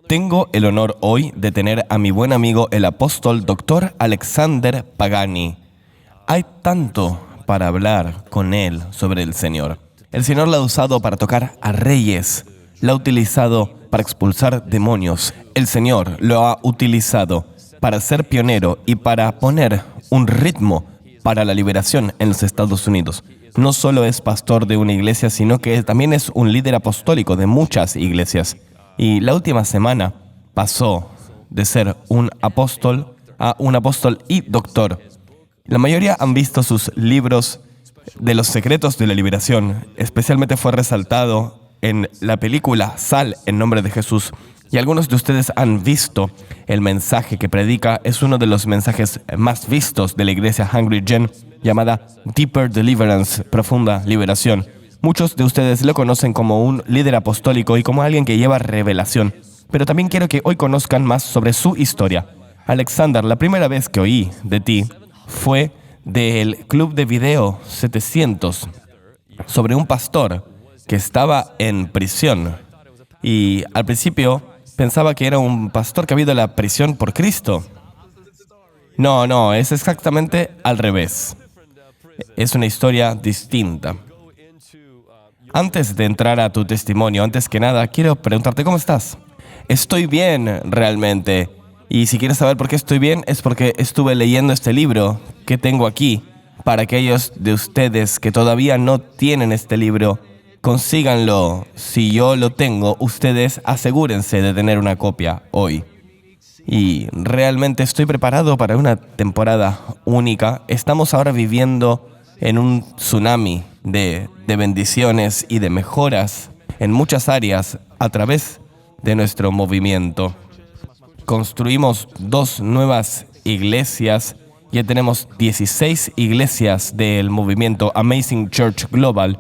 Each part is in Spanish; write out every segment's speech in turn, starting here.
Tengo el honor hoy de tener a mi buen amigo el apóstol Dr. Alexander Pagani. Hay tanto para hablar con él sobre el Señor. El Señor lo ha usado para tocar a reyes, lo ha utilizado para expulsar demonios. El Señor lo ha utilizado para ser pionero y para poner un ritmo para la liberación en los Estados Unidos. No solo es pastor de una iglesia, sino que también es un líder apostólico de muchas iglesias. Y la última semana pasó de ser un apóstol a un apóstol y doctor. La mayoría han visto sus libros de los secretos de la liberación. Especialmente fue resaltado en la película Sal en nombre de Jesús. Y algunos de ustedes han visto el mensaje que predica. Es uno de los mensajes más vistos de la iglesia Hungry Gen, llamada Deeper Deliverance, profunda liberación. Muchos de ustedes lo conocen como un líder apostólico y como alguien que lleva revelación. Pero también quiero que hoy conozcan más sobre su historia. Alexander, la primera vez que oí de ti fue del Club de Video 700 sobre un pastor que estaba en prisión. Y al principio pensaba que era un pastor que había ido a la prisión por Cristo. No, es exactamente al revés. Es una historia distinta. Antes de entrar a tu testimonio, antes que nada, quiero preguntarte, ¿cómo estás? Estoy bien, realmente. Y si quieres saber por qué estoy bien, es porque estuve leyendo este libro que tengo aquí. Para aquellos de ustedes que todavía no tienen este libro, consíganlo. Si yo lo tengo, ustedes asegúrense de tener una copia hoy. Y realmente estoy preparado para una temporada única. Estamos ahora viviendo en un tsunami de bendiciones y de mejoras en muchas áreas a través de nuestro movimiento. Construimos 2 nuevas iglesias. Ya tenemos 16 iglesias del movimiento Amazing Church Global.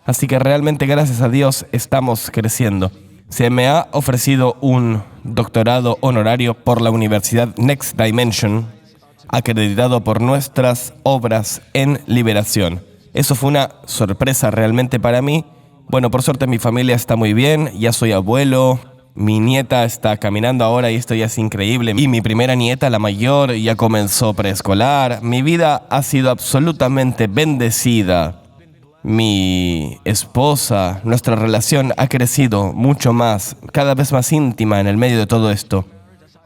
Así que realmente, gracias a Dios, estamos creciendo. Se me ha ofrecido un doctorado honorario por la Universidad Next Dimension, acreditado por nuestras obras en liberación. Eso fue una sorpresa realmente para mí. Bueno, por suerte mi familia está muy bien, ya soy abuelo, mi nieta está caminando ahora y esto ya es increíble. Y mi primera nieta, la mayor, ya comenzó preescolar. Mi vida ha sido absolutamente bendecida. Mi esposa, nuestra relación ha crecido mucho más, cada vez más íntima en el medio de todo esto.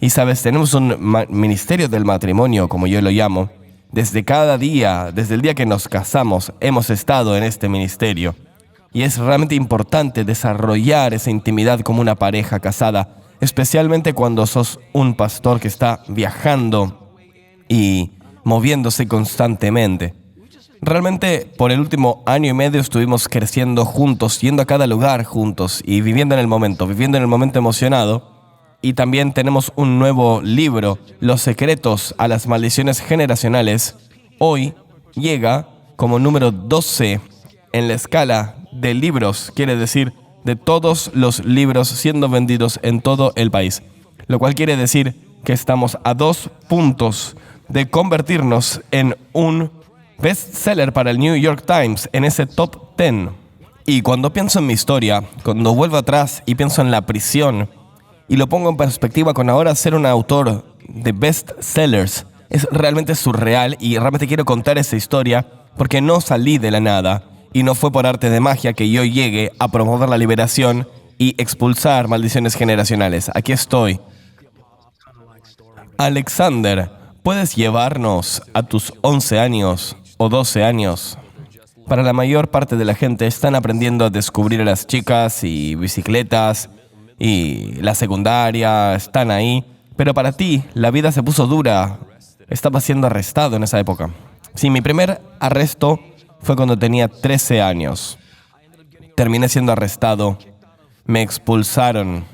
Y sabes, tenemos un ministerio del matrimonio, como yo lo llamo. Desde cada día, desde el día que nos casamos, hemos estado en este ministerio. Y es realmente importante desarrollar esa intimidad como una pareja casada, especialmente cuando sos un pastor que está viajando y moviéndose constantemente. Realmente, por el último año y medio estuvimos creciendo juntos, yendo a cada lugar juntos y viviendo en el momento emocionado. Y también tenemos un nuevo libro, Los secretos a las maldiciones generacionales. Hoy llega como número 12 en la escala de libros, quiere decir de todos los libros siendo vendidos en todo el país. Lo cual quiere decir que estamos a 2 puntos de convertirnos en un bestseller para el New York Times, en ese top 10. Y cuando pienso en mi historia, cuando vuelvo atrás y pienso en la prisión, y lo pongo en perspectiva con ahora ser un autor de bestsellers, es realmente surreal y realmente quiero contar esa historia porque no salí de la nada y no fue por arte de magia que yo llegue a promover la liberación y expulsar maldiciones generacionales. Aquí estoy. Alexander, ¿puedes llevarnos a tus 11 años o 12 años? Para la mayor parte de la gente están aprendiendo a descubrir a las chicas y bicicletas y la secundaria, están ahí. Pero para ti, la vida se puso dura. Estabas siendo arrestado en esa época. Sí, mi primer arresto fue cuando tenía 13 años. Terminé siendo arrestado. Me expulsaron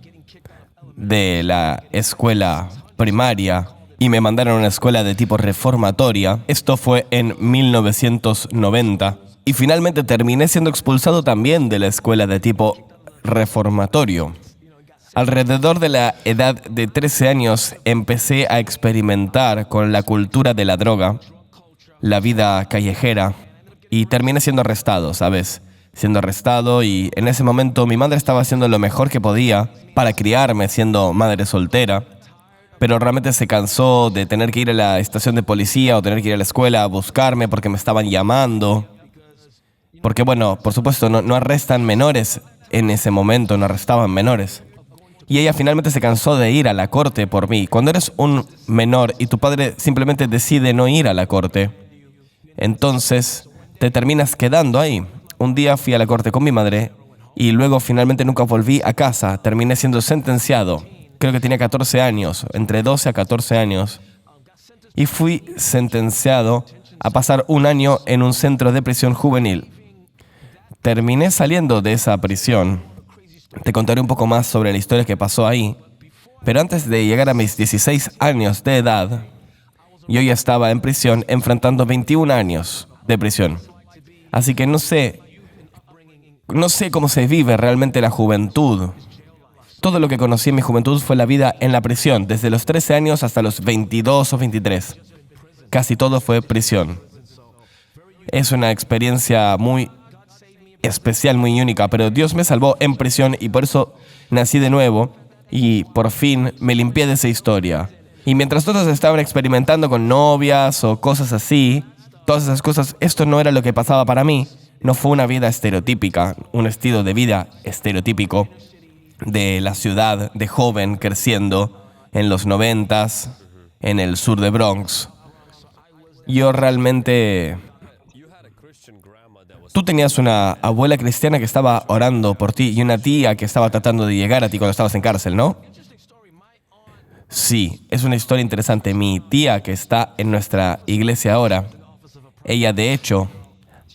de la escuela primaria y me mandaron a una escuela de tipo reformatoria. Esto fue en 1990. Y finalmente terminé siendo expulsado también de la escuela de tipo reformatorio. Alrededor de la edad de 13 años empecé a experimentar con la cultura de la droga, la vida callejera, y terminé siendo arrestado, ¿sabes? siendo arrestado, y en ese momento mi madre estaba haciendo lo mejor que podía para criarme siendo madre soltera, pero realmente se cansó de tener que ir a la estación de policía o tener que ir a la escuela a buscarme porque me estaban llamando. Porque bueno, por supuesto, no arrestan menores en ese momento, no arrestaban menores. Y ella finalmente se cansó de ir a la corte por mí. Cuando eres un menor y tu padre simplemente decide no ir a la corte, entonces te terminas quedando ahí. Un día fui a la corte con mi madre y luego finalmente nunca volví a casa. Terminé siendo sentenciado. Creo que tenía 14 años, entre 12 a 14 años. Y fui sentenciado a pasar un año en un centro de prisión juvenil. Terminé saliendo de esa prisión. Te contaré un poco más sobre la historia que pasó ahí. Pero antes de llegar a mis 16 años de edad, yo ya estaba en prisión enfrentando 21 años de prisión. Así que no sé cómo se vive realmente la juventud. Todo lo que conocí en mi juventud fue la vida en la prisión, desde los 13 años hasta los 22 o 23. Casi todo fue prisión. Es una experiencia muy especial, muy única, pero Dios me salvó en prisión y por eso nací de nuevo y por fin me limpié de esa historia. Y mientras todos estaban experimentando con novias o cosas así, todas esas cosas, esto no era lo que pasaba para mí. No fue una vida estereotípica, un estilo de vida estereotípico de la ciudad de joven creciendo en los 90s, en el sur de Bronx. Yo realmente... Tú tenías una abuela cristiana que estaba orando por ti y una tía que estaba tratando de llegar a ti cuando estabas en cárcel, ¿no? Sí, es una historia interesante. Mi tía, que está en nuestra iglesia ahora, ella de hecho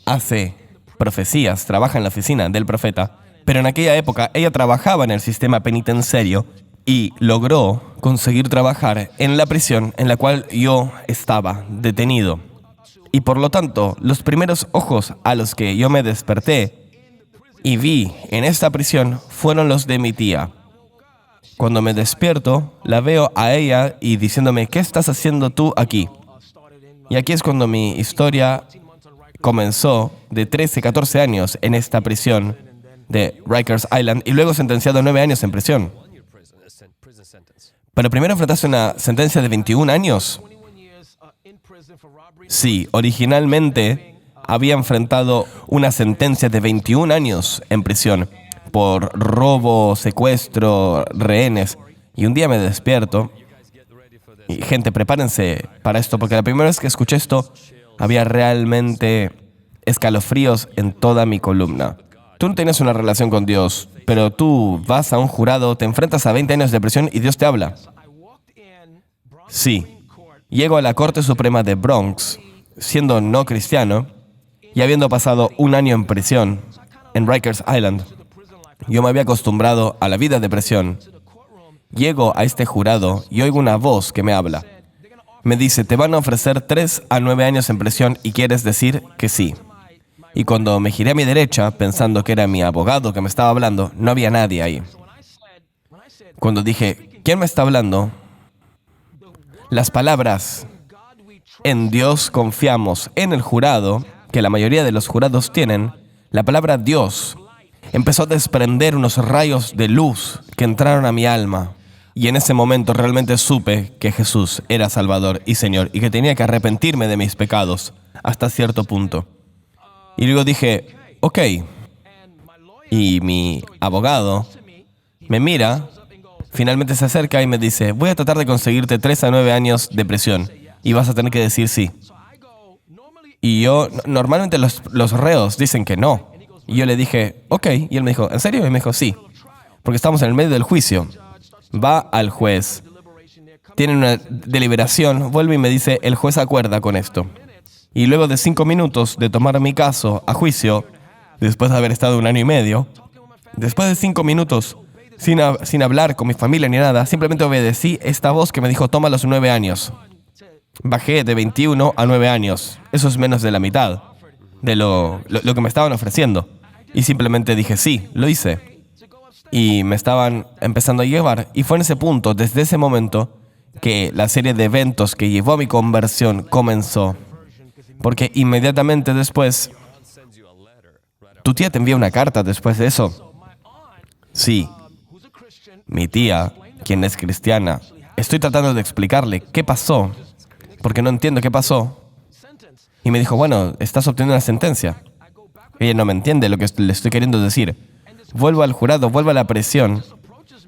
hace profecías, trabaja en la oficina del profeta, pero en aquella época ella trabajaba en el sistema penitenciario y logró conseguir trabajar en la prisión en la cual yo estaba detenido. Y por lo tanto, los primeros ojos a los que yo me desperté y vi en esta prisión fueron los de mi tía. Cuando me despierto, la veo a ella y diciéndome, ¿qué estás haciendo tú aquí? Y aquí es cuando mi historia comenzó de 13, 14 años en esta prisión de Rikers Island y luego sentenciado a 9 años en prisión. Pero primero enfrentaste una sentencia de 21 años. Sí, originalmente había enfrentado una sentencia de 21 años en prisión por robo, secuestro, rehenes. Y un día me despierto y, gente, prepárense para esto, porque la primera vez que escuché esto, había realmente escalofríos en toda mi columna. Tú no tienes una relación con Dios, pero tú vas a un jurado, te enfrentas a 20 años de prisión y Dios te habla. Sí. Llego a la Corte Suprema de Bronx, siendo no cristiano, y habiendo pasado un año en prisión, en Rikers Island. Yo me había acostumbrado a la vida de prisión. Llego a este jurado y oigo una voz que me habla. Me dice, te van a ofrecer 3 a 9 años en prisión y quieres decir que sí. Y cuando me giré a mi derecha, pensando que era mi abogado que me estaba hablando, no había nadie ahí. Cuando dije, ¿quién me está hablando? Las palabras, en Dios confiamos, en el jurado, que la mayoría de los jurados tienen, la palabra Dios empezó a desprender unos rayos de luz que entraron a mi alma. Y en ese momento realmente supe que Jesús era Salvador y Señor y que tenía que arrepentirme de mis pecados hasta cierto punto. Y luego dije, ok. Y mi abogado me mira, finalmente se acerca y me dice, voy a tratar de conseguirte 3 a 9 años de prisión y vas a tener que decir sí. Y normalmente los reos dicen que no. Y yo le dije, ok. Y él me dijo, ¿en serio? Y me dijo, sí. Porque estamos en el medio del juicio. Va al juez, tiene una deliberación, vuelve y me dice, el juez acuerda con esto. Y luego de 5 minutos de tomar mi caso a juicio, después de haber estado 1 año y medio, después de 5 minutos, sin hablar con mi familia ni nada, simplemente obedecí esta voz que me dijo, toma los 9 años. Bajé de 21 a 9 años. Eso es menos de la mitad de lo que me estaban ofreciendo. Y simplemente dije, sí, lo hice. Y me estaban empezando a llevar. Y fue en ese punto, desde ese momento, que la serie de eventos que llevó a mi conversión comenzó. Porque inmediatamente después, ¿Tu tía te envía una carta después de eso? Sí. Mi tía, quien es cristiana, estoy tratando de explicarle qué pasó, porque no entiendo qué pasó. Y me dijo, bueno, estás obteniendo una sentencia. Ella no me entiende lo que le estoy queriendo decir. Vuelvo al jurado, vuelvo a la prisión,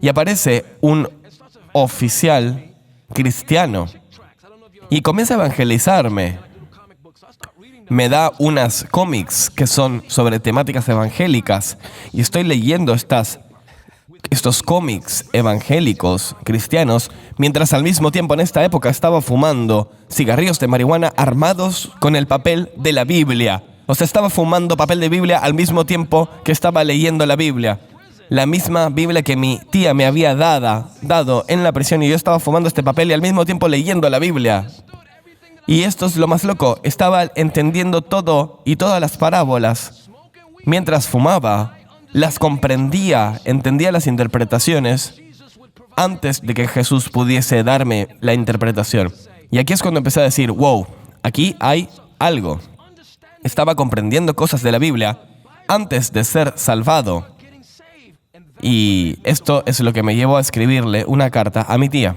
y aparece un oficial cristiano y comienza a evangelizarme. Me da unas cómics que son sobre temáticas evangélicas y estoy leyendo estos cómics evangélicos cristianos, mientras al mismo tiempo en esta época estaba fumando cigarrillos de marihuana armados con el papel de la Biblia. O sea, estaba fumando papel de Biblia al mismo tiempo que estaba leyendo la Biblia. La misma Biblia que mi tía me había dado en la prisión, y yo estaba fumando este papel y al mismo tiempo leyendo la Biblia. Y esto es lo más loco. Estaba entendiendo todo y todas las parábolas. Mientras fumaba, las comprendía, entendía las interpretaciones antes de que Jesús pudiese darme la interpretación. Y aquí es cuando empecé a decir, wow, aquí hay algo. Estaba comprendiendo cosas de la Biblia antes de ser salvado. Y esto es lo que me llevó a escribirle una carta a mi tía.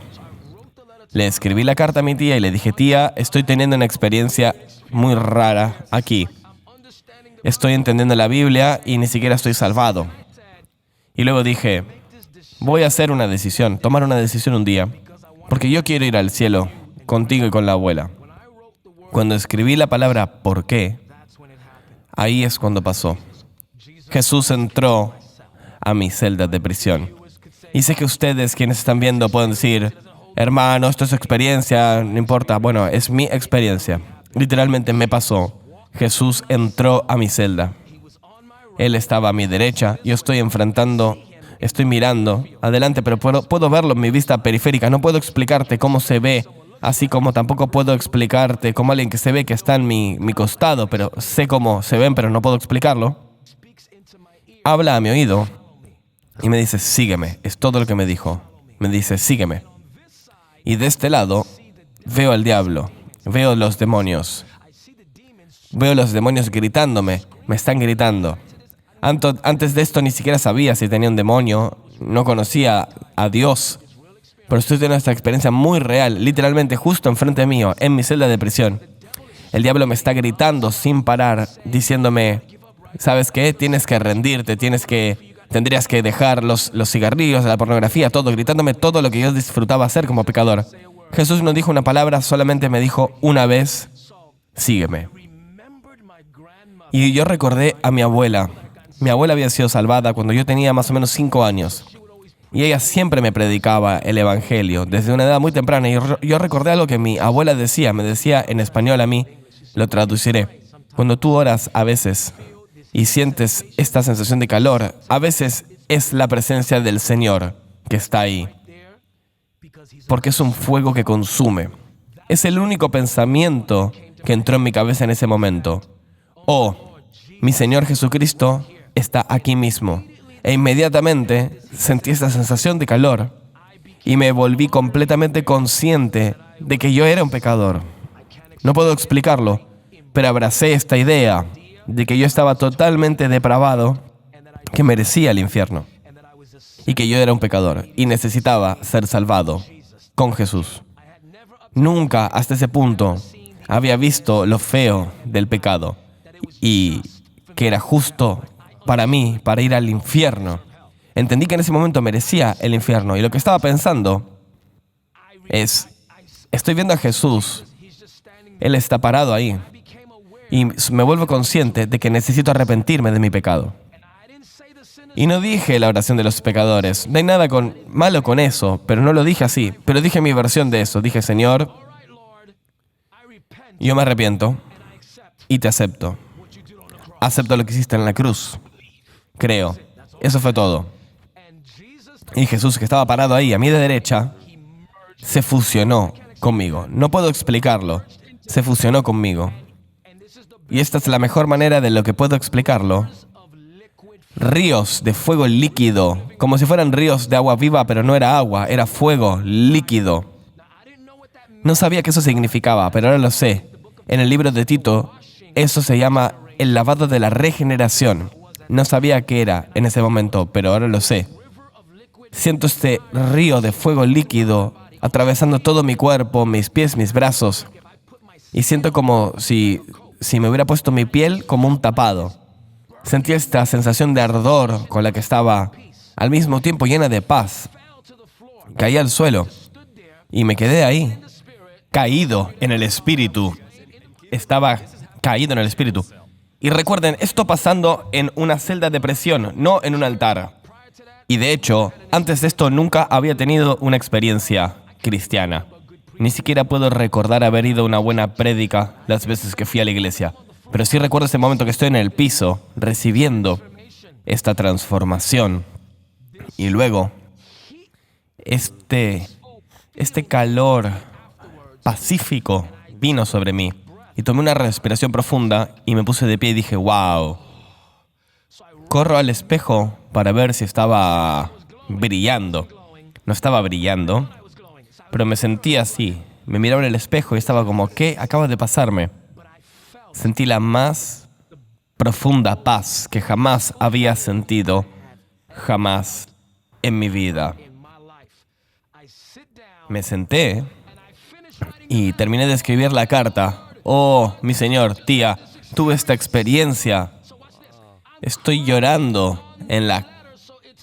Le escribí la carta a mi tía y le dije, tía, estoy teniendo una experiencia muy rara aquí. Estoy entendiendo la Biblia y ni siquiera estoy salvado. Y luego dije, voy a hacer una decisión, tomar una decisión un día, porque yo quiero ir al cielo contigo y con la abuela. Cuando escribí la palabra ¿por qué?, ahí es cuando pasó. Jesús entró a mi celda de prisión. Y sé que ustedes, quienes están viendo, pueden decir, hermano, esto es experiencia, no importa. Bueno, es mi experiencia. Literalmente me pasó. Jesús entró a mi celda. Él estaba a mi derecha. Yo estoy mirando adelante, pero puedo verlo en mi vista periférica. No puedo explicarte cómo se ve, así como tampoco puedo explicarte como alguien que se ve que está en mi costado, pero sé cómo se ven, pero no puedo explicarlo. Habla a mi oído y me dice, sígueme. Es todo lo que me dijo. Me dice, sígueme. Y de este lado veo al diablo, veo los demonios. Veo los demonios gritándome, me están gritando. Antes de esto ni siquiera sabía si tenía un demonio, no conocía a Dios. Pero estoy teniendo esta experiencia muy real, literalmente justo enfrente mío, en mi celda de prisión. El diablo me está gritando sin parar, diciéndome, ¿sabes qué? Tienes que rendirte, tendrías que dejar los cigarrillos, la pornografía, todo, gritándome todo lo que yo disfrutaba hacer como pecador. Jesús no dijo una palabra, solamente me dijo una vez, sígueme. Y yo recordé a mi abuela. Mi abuela había sido salvada cuando yo tenía más o menos 5 años. Y ella siempre me predicaba el Evangelio desde una edad muy temprana. Y yo recordé algo que mi abuela decía, me decía en español a mí, lo traduciré. Cuando tú oras a veces y sientes esta sensación de calor, a veces es la presencia del Señor que está ahí. Porque es un fuego que consume. Es el único pensamiento que entró en mi cabeza en ese momento. Oh, mi Señor Jesucristo está aquí mismo. E inmediatamente sentí esta sensación de calor y me volví completamente consciente de que yo era un pecador. No puedo explicarlo, pero abracé esta idea de que yo estaba totalmente depravado, que merecía el infierno y que yo era un pecador y necesitaba ser salvado con Jesús. Nunca hasta ese punto había visto lo feo del pecado y que era justo para mí, para ir al infierno. Entendí que en ese momento merecía el infierno y lo que estaba pensando es, estoy viendo a Jesús, Él está parado ahí y me vuelvo consciente de que necesito arrepentirme de mi pecado. Y no dije la oración de los pecadores, no hay nada malo con eso, pero no lo dije así, pero dije mi versión de eso. Dije, Señor, yo me arrepiento y te acepto. Acepto lo que hiciste en la cruz. Creo. Eso fue todo. Y Jesús, que estaba parado ahí a mi derecha, se fusionó conmigo. No puedo explicarlo. Se fusionó conmigo. Y esta es la mejor manera de lo que puedo explicarlo. Ríos de fuego líquido, como si fueran ríos de agua viva, pero no era agua, era fuego líquido. No sabía qué eso significaba, pero ahora lo sé. En el libro de Tito, eso se llama el lavado de la regeneración. No sabía qué era en ese momento, pero ahora lo sé. Siento este río de fuego líquido atravesando todo mi cuerpo, mis pies, mis brazos. Y siento como si me hubiera puesto mi piel como un tapado. Sentí esta sensación de ardor con la que estaba al mismo tiempo llena de paz. Caí al suelo y me quedé ahí, caído en el espíritu. Estaba caído en el espíritu. Y recuerden, esto pasando en una celda de prisión, no en un altar. Y de hecho, antes de esto nunca había tenido una experiencia cristiana. Ni siquiera puedo recordar haber ido a una buena prédica las veces que fui a la iglesia. Pero sí recuerdo ese momento que estoy en el piso, recibiendo esta transformación. Y luego, este calor pacífico vino sobre mí. Y tomé una respiración profunda y me puse de pie y dije, wow. Corro al espejo para ver si estaba brillando. No estaba brillando, pero me sentía así. Me miraba en el espejo y estaba como, ¿qué acaba de pasarme? Sentí la más profunda paz que jamás había sentido, jamás en mi vida. Me senté y terminé de escribir la carta. Oh, mi señor, tía, tuve esta experiencia. Estoy llorando en la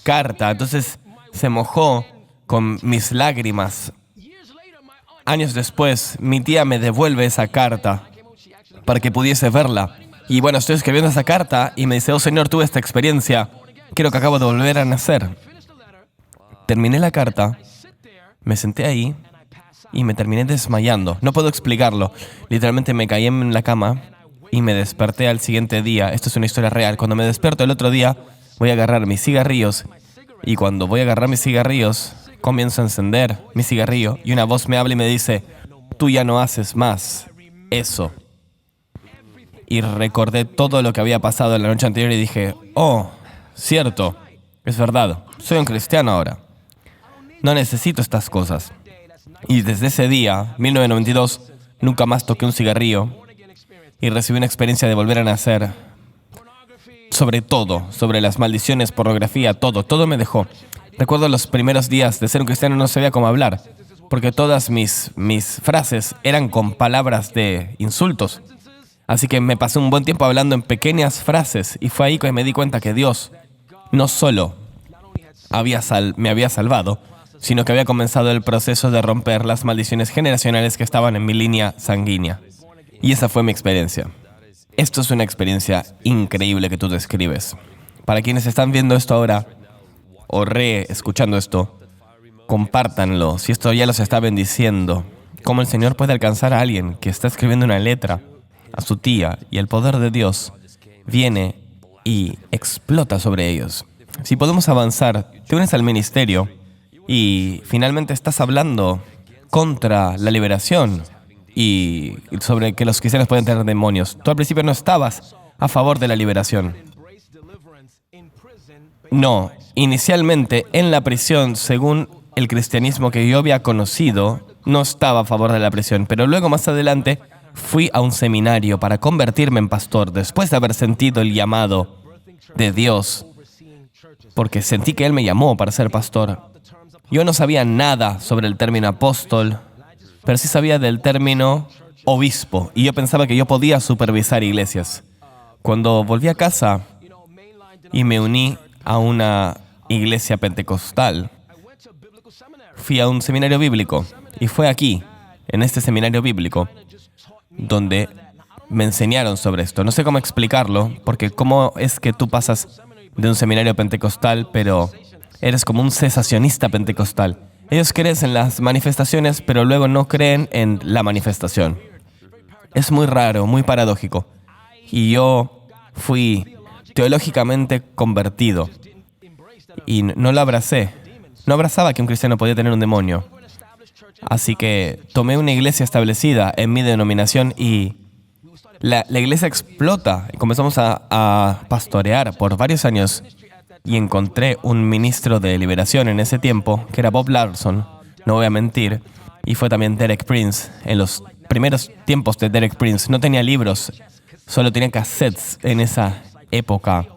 carta. Entonces se mojó con mis lágrimas. Años después, mi tía me devuelve esa carta para que pudiese verla. Y bueno, estoy escribiendo esa carta y me dice, oh Señor, tuve esta experiencia. Creo que acabo de volver a nacer. Terminé la carta, me senté ahí y me terminé desmayando. No puedo explicarlo. Literalmente me caí en la cama y me desperté al siguiente día. Esto es una historia real. Cuando me despierto el otro día, voy a agarrar mis cigarrillos. Y cuando voy a agarrar mis cigarrillos, comienzo a encender mi cigarrillo. Y una voz me habla y me dice, tú ya no haces más eso. Y recordé todo lo que había pasado la noche anterior y dije, oh, cierto, es verdad. Soy un cristiano ahora. No necesito estas cosas. Y desde ese día, 1992, nunca más toqué un cigarrillo y recibí una experiencia de volver a nacer. Sobre todo, sobre las maldiciones, pornografía, todo me dejó. Recuerdo los primeros días de ser un cristiano, no sabía cómo hablar, porque todas mis frases eran con palabras de insultos. Así que me pasé un buen tiempo hablando en pequeñas frases y fue ahí que me di cuenta que Dios no solo me había salvado, sino que había comenzado el proceso de romper las maldiciones generacionales que estaban en mi línea sanguínea. Y esa fue mi experiencia. Esto es una experiencia increíble que tú describes. Para quienes están viendo esto ahora, o escuchando esto, compártanlo, si esto ya los está bendiciendo. Cómo el Señor puede alcanzar a alguien que está escribiendo una letra a su tía y el poder de Dios viene y explota sobre ellos. Si podemos avanzar, te unes al ministerio y finalmente estás hablando contra la liberación y sobre que los cristianos pueden tener demonios. Tú al principio no estabas a favor de la liberación. No, inicialmente en la prisión, según el cristianismo que yo había conocido, no estaba a favor de la prisión, pero luego más adelante fui a un seminario para convertirme en pastor después de haber sentido el llamado de Dios, porque sentí que Él me llamó para ser pastor. Yo no sabía nada sobre el término apóstol, pero sí sabía del término obispo, y yo pensaba que yo podía supervisar iglesias. Cuando volví a casa y me uní a una iglesia pentecostal, fui a un seminario bíblico, y fue aquí, en este seminario bíblico, donde me enseñaron sobre esto. No sé cómo explicarlo, porque cómo es que tú pasas de un seminario pentecostal, pero eres como un cesacionista pentecostal. Ellos creen en las manifestaciones, pero luego no creen en la manifestación. Es muy raro, muy paradójico. Y yo fui teológicamente convertido y no lo abracé. No abrazaba que un cristiano podía tener un demonio. Así que tomé una iglesia establecida en mi denominación y la iglesia explota. Y comenzamos a pastorear por varios años. Y encontré un ministro de liberación en ese tiempo, que era Bob Larson, no voy a mentir, y fue también Derek Prince. En los primeros tiempos de Derek Prince no tenía libros, solo tenía cassettes en esa época.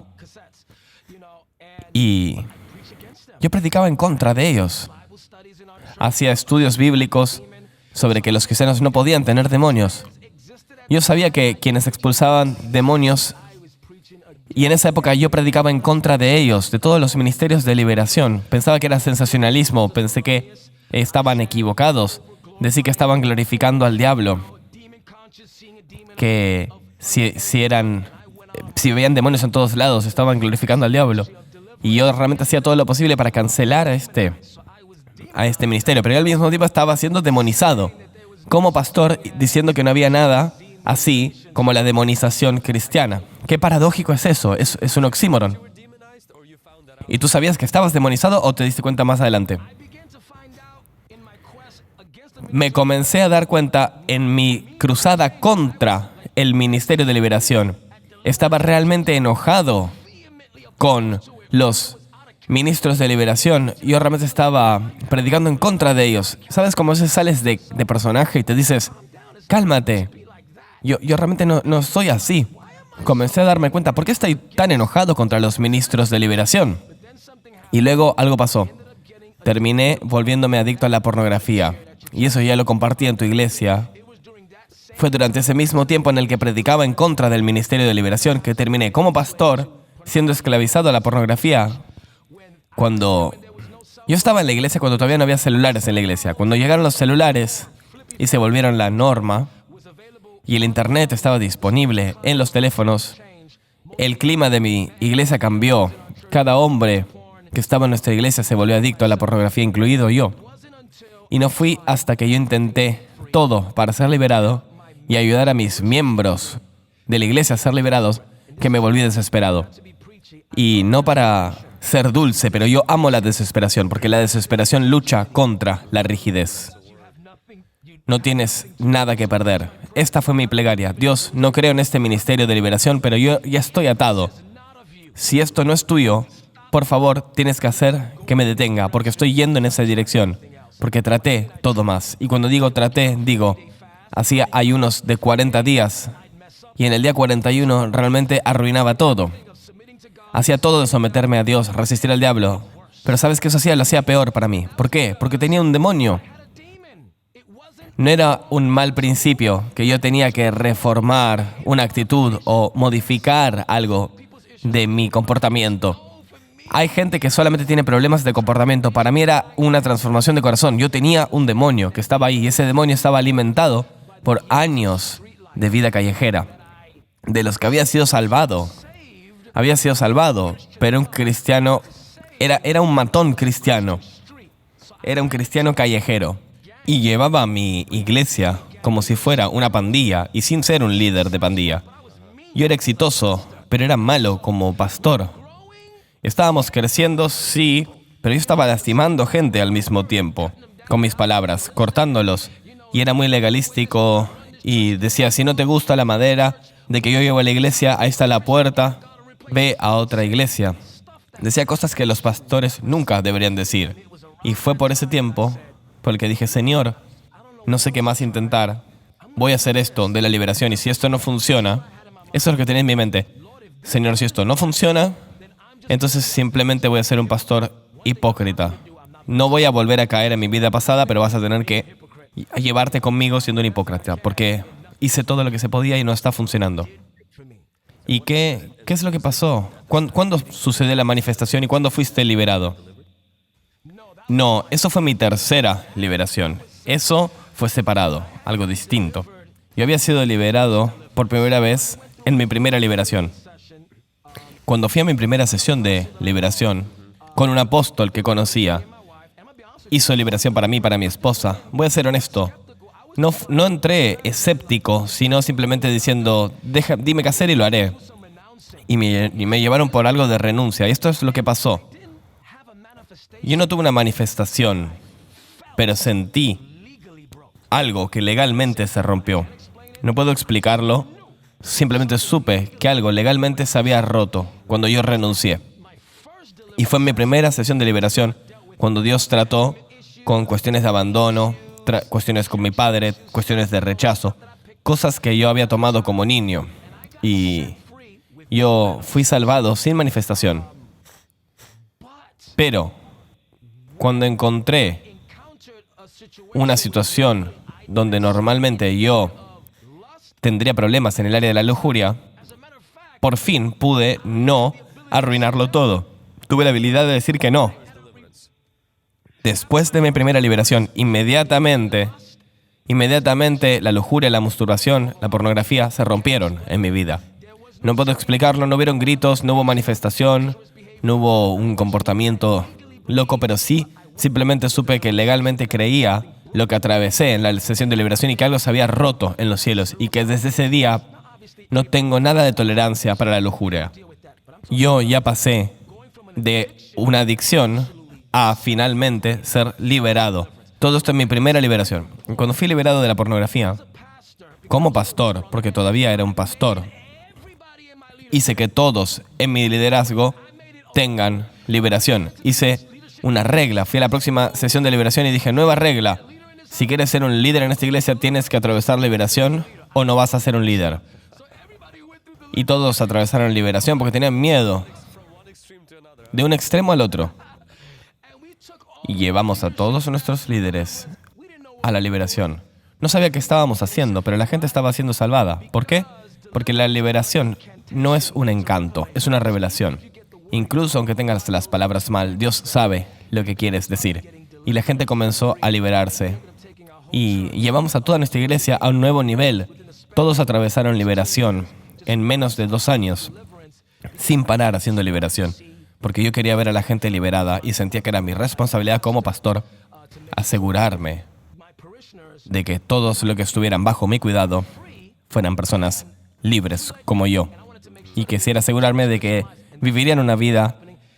Y yo predicaba en contra de ellos. Hacía estudios bíblicos sobre que los cristianos no podían tener demonios. Yo sabía que quienes expulsaban demonios, y en esa época yo predicaba en contra de ellos, de todos los ministerios de liberación. Pensaba que era sensacionalismo, pensé que estaban equivocados, decí que estaban glorificando al diablo, que si veían demonios en todos lados, estaban glorificando al diablo. Y yo realmente hacía todo lo posible para cancelar a este ministerio, pero yo al mismo tiempo estaba siendo demonizado como pastor, diciendo que no había nada así como la demonización cristiana. Qué paradójico es eso, es un oxímoron. ¿Y tú sabías que estabas demonizado o te diste cuenta más adelante? Me comencé a dar cuenta en mi cruzada contra el Ministerio de Liberación. Estaba realmente enojado con los ministros de liberación. Yo realmente estaba predicando en contra de ellos. ¿Sabes cómo sales de personaje y te dices, cálmate? Yo realmente no soy así. Comencé a darme cuenta, ¿por qué estoy tan enojado contra los ministros de liberación? Y luego algo pasó. Terminé volviéndome adicto a la pornografía. Y eso ya lo compartí en tu iglesia. Fue durante ese mismo tiempo en el que predicaba en contra del Ministerio de Liberación que terminé como pastor siendo esclavizado a la pornografía. Cuando yo estaba en la iglesia, cuando todavía no había celulares en la iglesia, cuando llegaron los celulares y se volvieron la norma y el internet estaba disponible en los teléfonos, el clima de mi iglesia cambió. Cada hombre que estaba en nuestra iglesia se volvió adicto a la pornografía, incluido yo. Y no fui hasta que yo intenté todo para ser liberado y ayudar a mis miembros de la iglesia a ser liberados, que me volví desesperado. Y no para ser dulce, pero yo amo la desesperación, porque la desesperación lucha contra la rigidez. No tienes nada que perder. Esta fue mi plegaria. Dios, no creo en este ministerio de liberación, pero yo ya estoy atado. Si esto no es tuyo, por favor, tienes que hacer que me detenga, porque estoy yendo en esa dirección. Porque traté todo más. Y cuando digo traté, digo, hacía ayunos de 40 días. Y en el día 41 realmente arruinaba todo. Hacía todo de someterme a Dios, resistir al diablo. Pero ¿sabes qué eso hacía? Lo hacía peor para mí. ¿Por qué? Porque tenía un demonio. No era un mal principio que yo tenía que reformar una actitud o modificar algo de mi comportamiento. Hay gente que solamente tiene problemas de comportamiento. Para mí era una transformación de corazón. Yo tenía un demonio que estaba ahí y ese demonio estaba alimentado por años de vida callejera, de los que había sido salvado. Había sido salvado, pero un cristiano, era un matón cristiano. Era un cristiano callejero. Y llevaba a mi iglesia como si fuera una pandilla y sin ser un líder de pandilla. Yo era exitoso, pero era malo como pastor. Estábamos creciendo, sí, pero yo estaba lastimando gente al mismo tiempo, con mis palabras, cortándolos. Y era muy legalístico y decía, si no te gusta la madera de que yo llevo a la iglesia, ahí está la puerta, ve a otra iglesia. Decía cosas que los pastores nunca deberían decir. Y fue por ese tiempo por el que dije, Señor, no sé qué más intentar. Voy a hacer esto de la liberación y si esto no funciona, eso es lo que tenía en mi mente. Señor, si esto no funciona, entonces simplemente voy a ser un pastor hipócrita. No voy a volver a caer en mi vida pasada, pero vas a tener que llevarte conmigo siendo un hipócrita, porque hice todo lo que se podía y no está funcionando. ¿Y qué es lo que pasó? ¿Cuándo sucedió la manifestación y cuándo fuiste liberado? No, eso fue mi tercera liberación. Eso fue separado, algo distinto. Yo había sido liberado por primera vez en mi primera liberación. Cuando fui a mi primera sesión de liberación, con un apóstol que conocía, hizo liberación para mí y para mi esposa. Voy a ser honesto, no entré escéptico, sino simplemente diciendo, dime qué hacer y lo haré. Y me llevaron por algo de renuncia. Y esto es lo que pasó. Yo no tuve una manifestación, pero sentí algo que legalmente se rompió. No puedo explicarlo, simplemente supe que algo legalmente se había roto cuando yo renuncié. Y fue en mi primera sesión de liberación cuando Dios trató con cuestiones de abandono, cuestiones con mi padre, cuestiones de rechazo, cosas que yo había tomado como niño. Y yo fui salvado sin manifestación. Pero cuando encontré una situación donde normalmente yo tendría problemas en el área de la lujuria, por fin pude no arruinarlo todo. Tuve la habilidad de decir que no. Después de mi primera liberación, inmediatamente la lujuria, la masturbación, la pornografía se rompieron en mi vida. No puedo explicarlo, no hubieron gritos, no hubo manifestación, no hubo un comportamiento loco, pero sí, simplemente supe que legalmente creía lo que atravesé en la sesión de liberación y que algo se había roto en los cielos y que desde ese día no tengo nada de tolerancia para la lujuria. Yo ya pasé de una adicción a finalmente ser liberado. Todo esto es mi primera liberación. Cuando fui liberado de la pornografía, como pastor, porque todavía era un pastor, hice que todos en mi liderazgo tengan liberación. Hice una regla. Fui a la próxima sesión de liberación y dije, nueva regla. Si quieres ser un líder en esta iglesia, tienes que atravesar liberación o no vas a ser un líder. Y todos atravesaron liberación porque tenían miedo de un extremo al otro. Y llevamos a todos nuestros líderes a la liberación. No sabía qué estábamos haciendo, pero la gente estaba siendo salvada. ¿Por qué? Porque la liberación no es un encanto, es una revelación. Incluso aunque tengas las palabras mal, Dios sabe lo que quieres decir. Y la gente comenzó a liberarse. Y llevamos a toda nuestra iglesia a un nuevo nivel. Todos atravesaron liberación en menos de 2 años, sin parar haciendo liberación. Porque yo quería ver a la gente liberada y sentía que era mi responsabilidad como pastor asegurarme de que todos los que estuvieran bajo mi cuidado fueran personas libres como yo. Y quisiera asegurarme de que vivirían una vida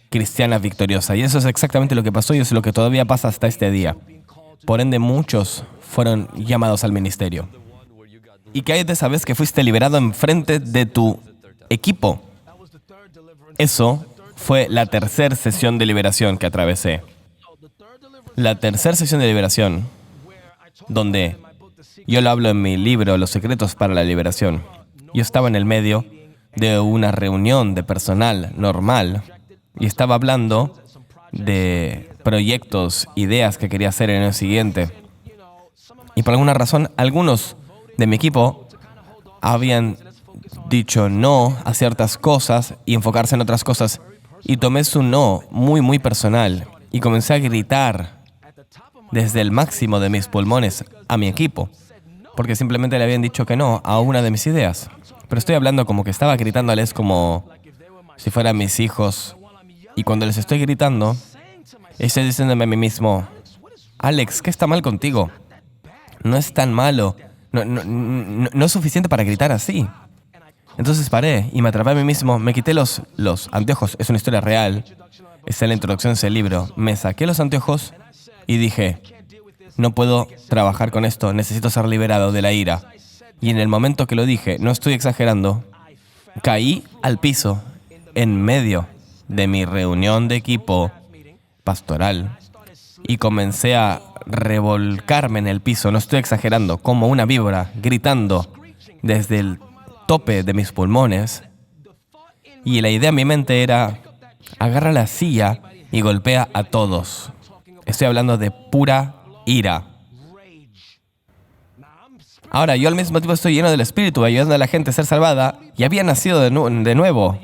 cristiana victoriosa. Y eso es exactamente lo que pasó y es lo que todavía pasa hasta este día. Por ende, muchos fueron llamados al ministerio. ¿Y qué hay de esa vez que fuiste liberado en frente de tu equipo? Eso fue la tercera sesión de liberación que atravesé. La tercera sesión de liberación, donde yo lo hablo en mi libro, Los secretos para la liberación. Yo estaba en el medio de una reunión de personal normal y estaba hablando de proyectos, ideas que quería hacer en el siguiente. Y por alguna razón, algunos de mi equipo habían dicho no a ciertas cosas y enfocarse en otras cosas. Y tomé su no muy personal y comencé a gritar desde el máximo de mis pulmones a mi equipo, porque simplemente le habían dicho que no a una de mis ideas. Pero estoy hablando como que estaba gritándoles como si fueran mis hijos. Y cuando les estoy gritando, estoy diciéndome a mí mismo, Alex, ¿qué está mal contigo? No es tan malo. No es suficiente para gritar así. Entonces paré y me atrapé a mí mismo, me quité los anteojos, es una historia real, está en la introducción de ese libro. Me saqué los anteojos y dije, no puedo trabajar con esto, necesito ser liberado de la ira. Y en el momento que lo dije, no estoy exagerando, caí al piso en medio de mi reunión de equipo pastoral y comencé a revolcarme en el piso, no estoy exagerando, como una víbora, gritando desde el tope de mis pulmones, y la idea en mi mente era, agarra la silla y golpea a todos. Estoy hablando de pura ira. Ahora, yo al mismo tiempo estoy lleno del Espíritu, ayudando a la gente a ser salvada, y había nacido de nuevo.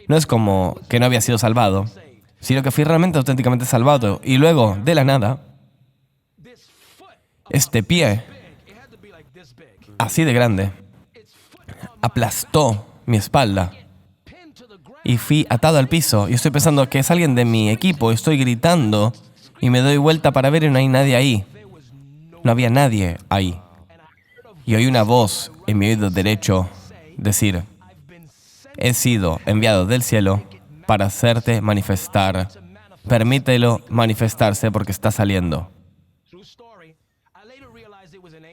No es como que no había sido salvado, sino que fui realmente auténticamente salvado. Y luego, de la nada, este pie, así de grande, aplastó mi espalda y fui atado al piso. Y estoy pensando que es alguien de mi equipo. Estoy gritando y me doy vuelta para ver y no hay nadie ahí. No había nadie ahí. Y oí una voz en mi oído derecho decir, he sido enviado del cielo para hacerte manifestar. Permítelo manifestarse porque está saliendo.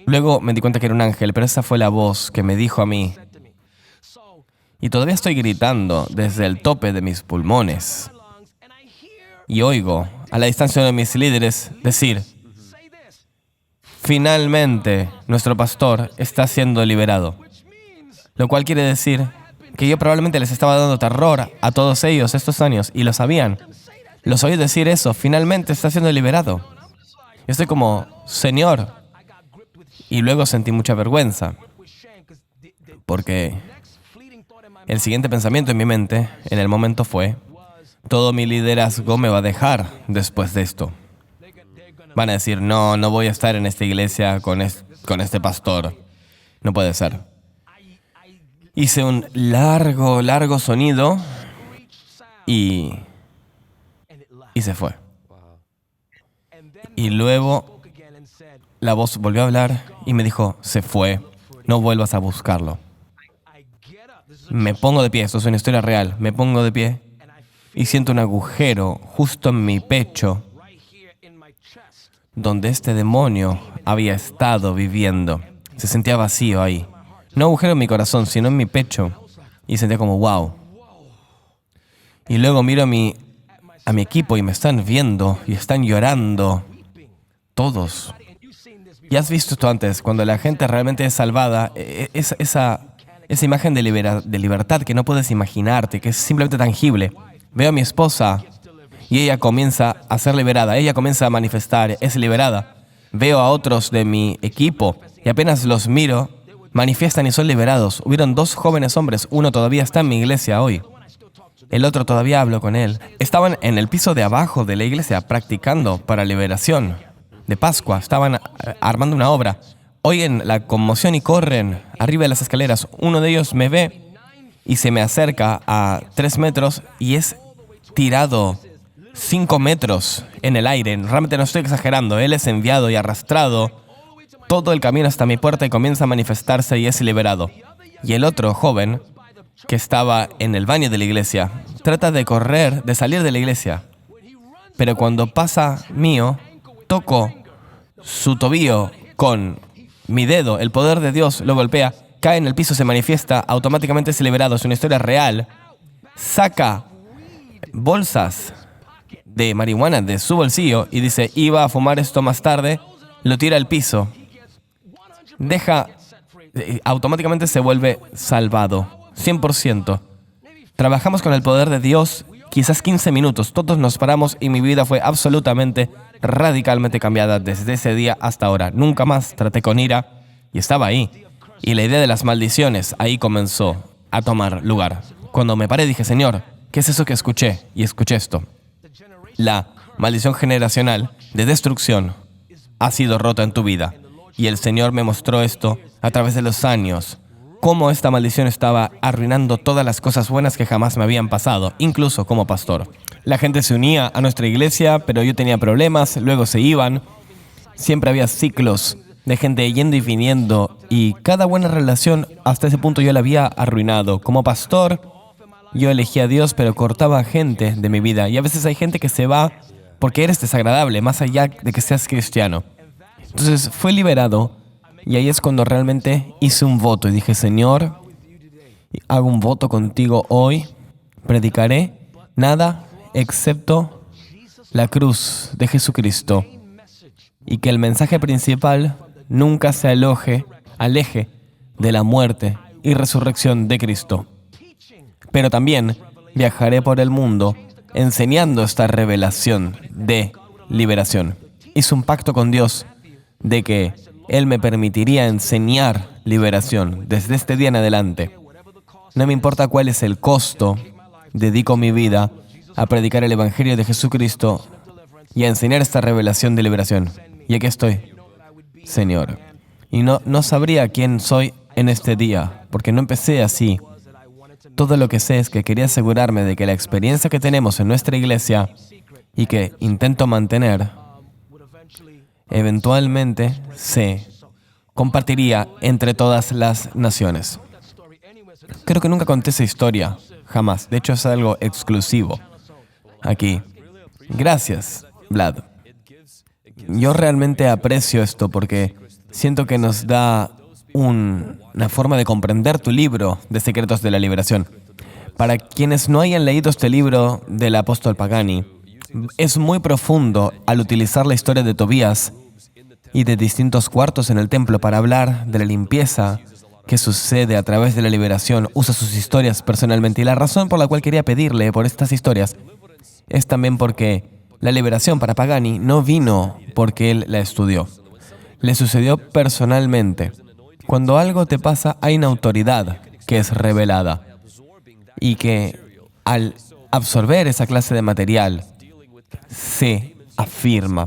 Luego me di cuenta que era un ángel, pero esa fue la voz que me dijo a mí. Y todavía estoy gritando desde el tope de mis pulmones. Y oigo a la distancia de mis líderes decir, finalmente nuestro pastor está siendo liberado. Lo cual quiere decir que yo probablemente les estaba dando terror a todos ellos estos años y lo sabían. Los oí decir eso, finalmente está siendo liberado. Estoy como, Señor. Y luego sentí mucha vergüenza, porque el siguiente pensamiento en mi mente, en el momento fue, todo mi liderazgo me va a dejar después de esto. Van a decir, no voy a estar en esta iglesia con este pastor. No puede ser. Hice un largo sonido y se fue. Y luego la voz volvió a hablar y me dijo, se fue, no vuelvas a buscarlo. Me pongo de pie, esto es una historia real, me pongo de pie y siento un agujero justo en mi pecho donde este demonio había estado viviendo. Se sentía vacío ahí. No agujero en mi corazón, sino en mi pecho. Y sentía como, wow. Y luego miro a mi equipo y me están viendo y están llorando. Todos. Y has visto esto antes, cuando la gente realmente es salvada, esa imagen de libertad que no puedes imaginarte, que es simplemente tangible. Veo a mi esposa y ella comienza a ser liberada, ella comienza a manifestar, es liberada. Veo a otros de mi equipo y apenas los miro, manifiestan y son liberados. Hubieron 2 jóvenes hombres, uno todavía está en mi iglesia hoy. El otro todavía hablo con él. Estaban en el piso de abajo de la iglesia practicando para liberación de Pascua. Estaban armando una obra. Oyen la conmoción y corren arriba de las escaleras. Uno de ellos me ve y se me acerca a 3 metros y es tirado 5 metros en el aire. Realmente no estoy exagerando. Él es enviado y arrastrado todo el camino hasta mi puerta y comienza a manifestarse y es liberado. Y el otro joven, que estaba en el baño de la iglesia, trata de correr, de salir de la iglesia. Pero cuando pasa mío, toco su tobillo con mi dedo, el poder de Dios lo golpea, cae en el piso, se manifiesta, automáticamente es liberado. Es una historia real. Saca bolsas de marihuana de su bolsillo y dice, iba a fumar esto más tarde, lo tira al piso. Automáticamente se vuelve salvado, 100%. Trabajamos con el poder de Dios, quizás 15 minutos, todos nos paramos y mi vida fue absolutamente, radicalmente cambiada desde ese día hasta ahora. Nunca más traté con ira y estaba ahí. Y la idea de las maldiciones ahí comenzó a tomar lugar. Cuando me paré dije, Señor, ¿qué es eso que escuché? Y escuché esto. La maldición generacional de destrucción ha sido rota en tu vida. Y el Señor me mostró esto a través de los años, cómo esta maldición estaba arruinando todas las cosas buenas que jamás me habían pasado, incluso como pastor. La gente se unía a nuestra iglesia, pero yo tenía problemas, luego se iban. Siempre había ciclos de gente yendo y viniendo, y cada buena relación hasta ese punto yo la había arruinado. Como pastor, yo elegí a Dios, pero cortaba gente de mi vida. Y a veces hay gente que se va porque eres desagradable, más allá de que seas cristiano. Entonces fue liberado y ahí es cuando realmente hice un voto y dije, Señor, hago un voto contigo hoy, predicaré nada excepto la cruz de Jesucristo y que el mensaje principal nunca se aleje de la muerte y resurrección de Cristo. Pero también viajaré por el mundo enseñando esta revelación de liberación. Hice un pacto con Dios de que Él me permitiría enseñar liberación desde este día en adelante. No me importa cuál es el costo, dedico mi vida a predicar el Evangelio de Jesucristo y a enseñar esta revelación de liberación. Y aquí estoy, Señor. Y no sabría quién soy en este día, porque no empecé así. Todo lo que sé es que quería asegurarme de que la experiencia que tenemos en nuestra iglesia y que intento mantener, eventualmente se compartiría entre todas las naciones. Creo que nunca conté esa historia, jamás. De hecho, es algo exclusivo aquí. Gracias, Vlad. Yo realmente aprecio esto porque siento que nos da una forma de comprender tu libro de Secretos de la Liberación. Para quienes no hayan leído este libro del apóstol Pagani, es muy profundo al utilizar la historia de Tobías y de distintos cuartos en el templo para hablar de la limpieza que sucede a través de la liberación. Usa sus historias personalmente y la razón por la cual quería pedirle por estas historias es también porque la liberación para Pagani no vino porque él la estudió. Le sucedió personalmente. Cuando algo te pasa, hay una autoridad que es revelada y que al absorber esa clase de material se afirma.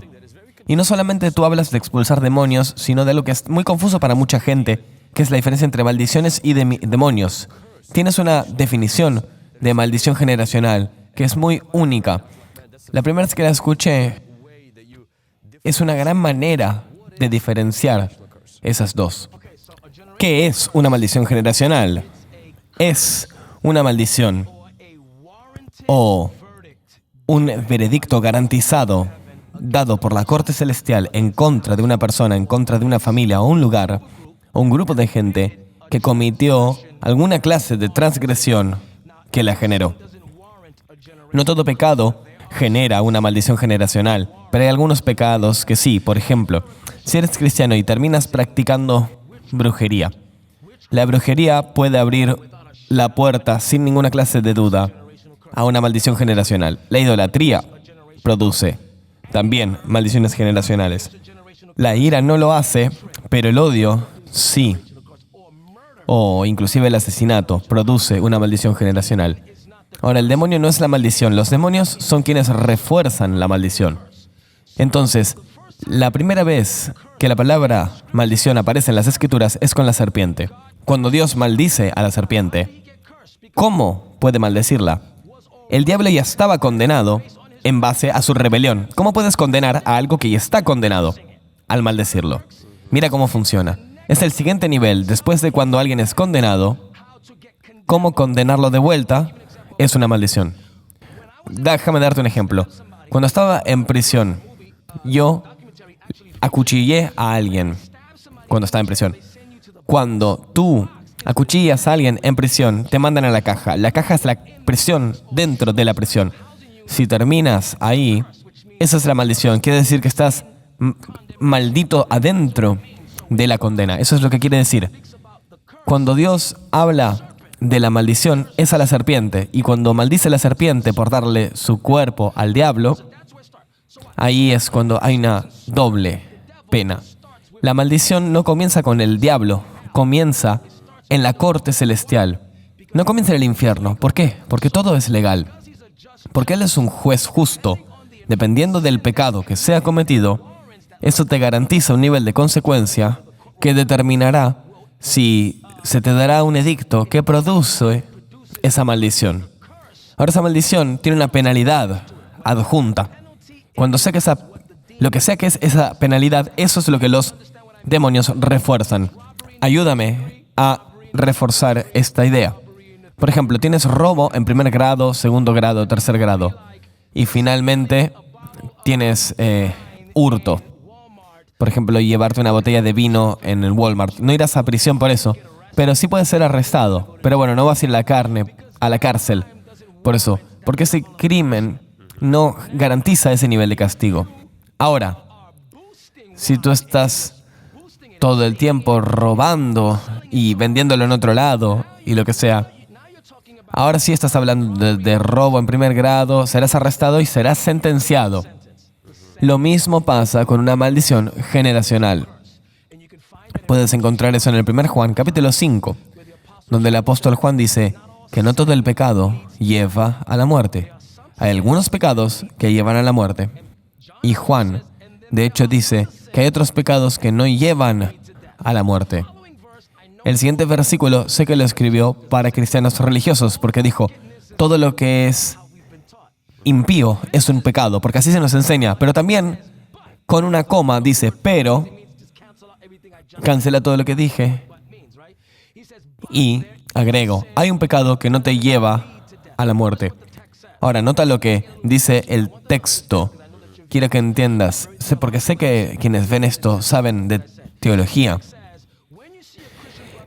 Y no solamente tú hablas de expulsar demonios, sino de lo que es muy confuso para mucha gente, que es la diferencia entre maldiciones y demonios. Tienes una definición de maldición generacional que es muy única. La primera vez que la escuché, es una gran manera de diferenciar esas dos. ¿Qué es una maldición generacional? Es una maldición o un veredicto garantizado dado por la corte celestial en contra de una persona, en contra de una familia o un lugar o un grupo de gente que cometió alguna clase de transgresión que la generó. No todo pecado genera una maldición generacional, pero hay algunos pecados que sí. Por ejemplo, si eres cristiano y terminas practicando brujería, la brujería puede abrir la puerta sin ninguna clase de duda a una maldición generacional. La idolatría produce también maldiciones generacionales. La ira no lo hace, pero el odio sí. O inclusive el asesinato produce una maldición generacional. Ahora, el demonio no es la maldición. Los demonios son quienes refuerzan la maldición. Entonces, la primera vez que la palabra maldición aparece en las Escrituras es con la serpiente. Cuando Dios maldice a la serpiente, ¿cómo puede maldecirla? El diablo ya estaba condenado en base a su rebelión. ¿Cómo puedes condenar a algo que ya está condenado al maldecirlo? Mira cómo funciona. Es el siguiente nivel. Después de cuando alguien es condenado, ¿cómo condenarlo de vuelta? Es una maldición. Déjame darte un ejemplo. Cuando estaba en prisión, yo acuchillé a alguien cuando estaba en prisión. Cuando tú acuchillas a alguien en prisión, te mandan a la caja. La caja es la prisión dentro de la prisión. Si terminas ahí, esa es la maldición. Quiere decir que estás maldito adentro de la condena. Eso es lo que quiere decir. Cuando Dios habla de la maldición, es a la serpiente. Y cuando maldice a la serpiente por darle su cuerpo al diablo, ahí es cuando hay una doble pena. La maldición no comienza con el diablo, comienza en la corte celestial. No comienza en el infierno. ¿Por qué? Porque todo es legal. Porque Él es un juez justo. Dependiendo del pecado que sea cometido, eso te garantiza un nivel de consecuencia que determinará si se te dará un edicto que produce esa maldición. Ahora, esa maldición tiene una penalidad adjunta. Cuando sé que lo que sea que es esa penalidad, eso es lo que los demonios refuerzan. Ayúdame a reforzar esta idea. Por ejemplo, tienes robo en primer grado, segundo grado, tercer grado. Y finalmente tienes hurto. Por ejemplo, llevarte una botella de vino en el Walmart. No irás a prisión por eso, pero sí puedes ser arrestado. Pero bueno, no vas a ir a la cárcel. Por eso, porque ese crimen no garantiza ese nivel de castigo. Ahora, si tú estás todo el tiempo robando y vendiéndolo en otro lado y lo que sea, ahora sí estás hablando de robo en primer grado, serás arrestado y serás sentenciado. Lo mismo pasa con una maldición generacional. Puedes encontrar eso en el 1 Juan, capítulo 5, donde el apóstol Juan dice que no todo el pecado lleva a la muerte. Hay algunos pecados que llevan a la muerte. Y Juan, de hecho, dice que hay otros pecados que no llevan a la muerte. El siguiente versículo sé que lo escribió para cristianos religiosos, porque dijo, todo lo que es impío es un pecado, porque así se nos enseña. Pero también, con una coma, dice, pero, cancela todo lo que dije, y agrego, hay un pecado que no te lleva a la muerte. Ahora, nota lo que dice el texto. Quiero que entiendas, porque sé que quienes ven esto saben de teología.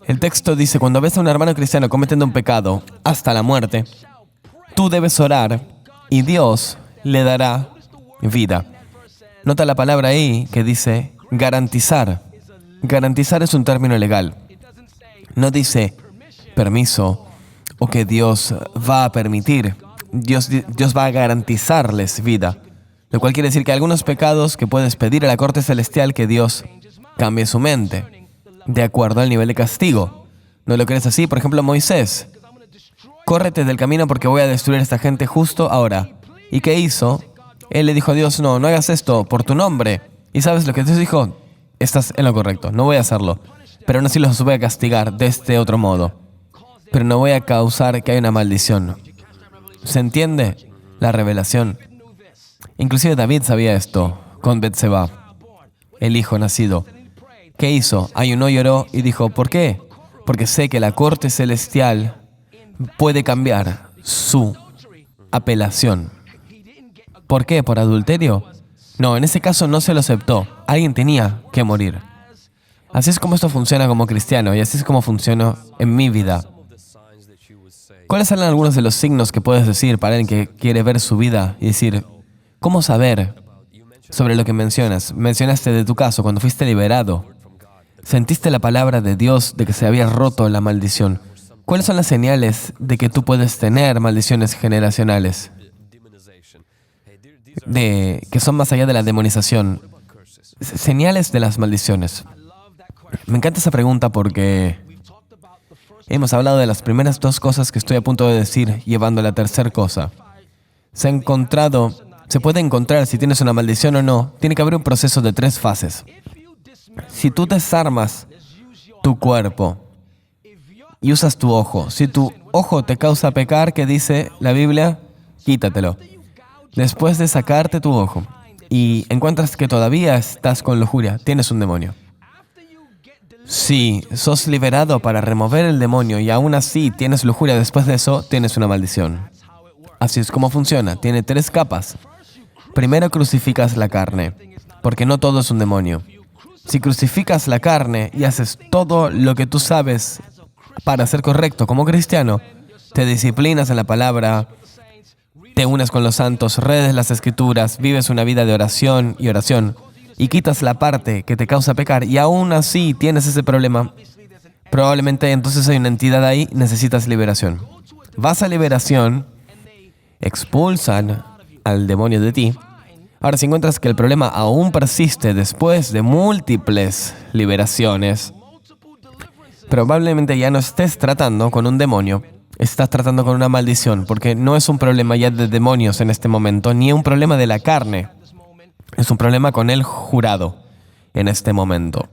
El texto dice, cuando ves a un hermano cristiano cometiendo un pecado hasta la muerte, tú debes orar y Dios le dará vida. Nota la palabra ahí que dice garantizar. Garantizar es un término legal. No dice permiso o que Dios va a permitir. Dios va a garantizarles vida. Lo cual quiere decir que hay algunos pecados que puedes pedir a la corte celestial que Dios cambie su mente, de acuerdo al nivel de castigo. ¿No lo crees así? Por ejemplo, Moisés. Córrete del camino porque voy a destruir a esta gente justo ahora. ¿Y qué hizo? Él le dijo a Dios, no hagas esto por tu nombre. ¿Y sabes lo que Dios dijo? Estás en lo correcto, no voy a hacerlo. Pero aún así los voy a castigar de este otro modo. Pero no voy a causar que haya una maldición. ¿Se entiende? La revelación. Inclusive David sabía esto con Betseba, el hijo nacido. ¿Qué hizo? Ayunó, lloró y dijo, ¿por qué? Porque sé que la corte celestial puede cambiar su apelación. ¿Por qué? ¿Por adulterio? No, en ese caso no se lo aceptó. Alguien tenía que morir. Así es como esto funciona como cristiano y así es como funciona en mi vida. ¿Cuáles son algunos de los signos que puedes decir para alguien que quiere ver su vida y decir, ¿cómo saber sobre lo que mencionas? Mencionaste de tu caso, cuando fuiste liberado. Sentiste la palabra de Dios de que se había roto la maldición. ¿Cuáles son las señales de que tú puedes tener maldiciones generacionales? Que son más allá de la demonización. Señales de las maldiciones. Me encanta esa pregunta porque hemos hablado de las primeras dos cosas que estoy a punto de decir, llevando a la tercera cosa. Se puede encontrar si tienes una maldición o no. Tiene que haber un proceso de 3 fases. Si tú desarmas tu cuerpo y usas tu ojo, si tu ojo te causa pecar, ¿qué dice la Biblia? Quítatelo. Después de sacarte tu ojo y encuentras que todavía estás con lujuria, tienes un demonio. Si sos liberado para remover el demonio y aún así tienes lujuria después de eso, tienes una maldición. Así es como funciona. Tiene 3 capas. Primero crucificas la carne, porque no todo es un demonio. Si crucificas la carne y haces todo lo que tú sabes para ser correcto como cristiano, te disciplinas en la palabra, te unes con los santos, redes las escrituras, vives una vida de oración y quitas la parte que te causa pecar y aún así tienes ese problema, probablemente entonces hay una entidad ahí, necesitas liberación. Vas a liberación, expulsan al demonio de ti. Ahora, si encuentras que el problema aún persiste después de múltiples liberaciones, probablemente ya no estés tratando con un demonio, estás tratando con una maldición, porque no es un problema ya de demonios en este momento, ni un problema de la carne. Es un problema con el jurado en este momento.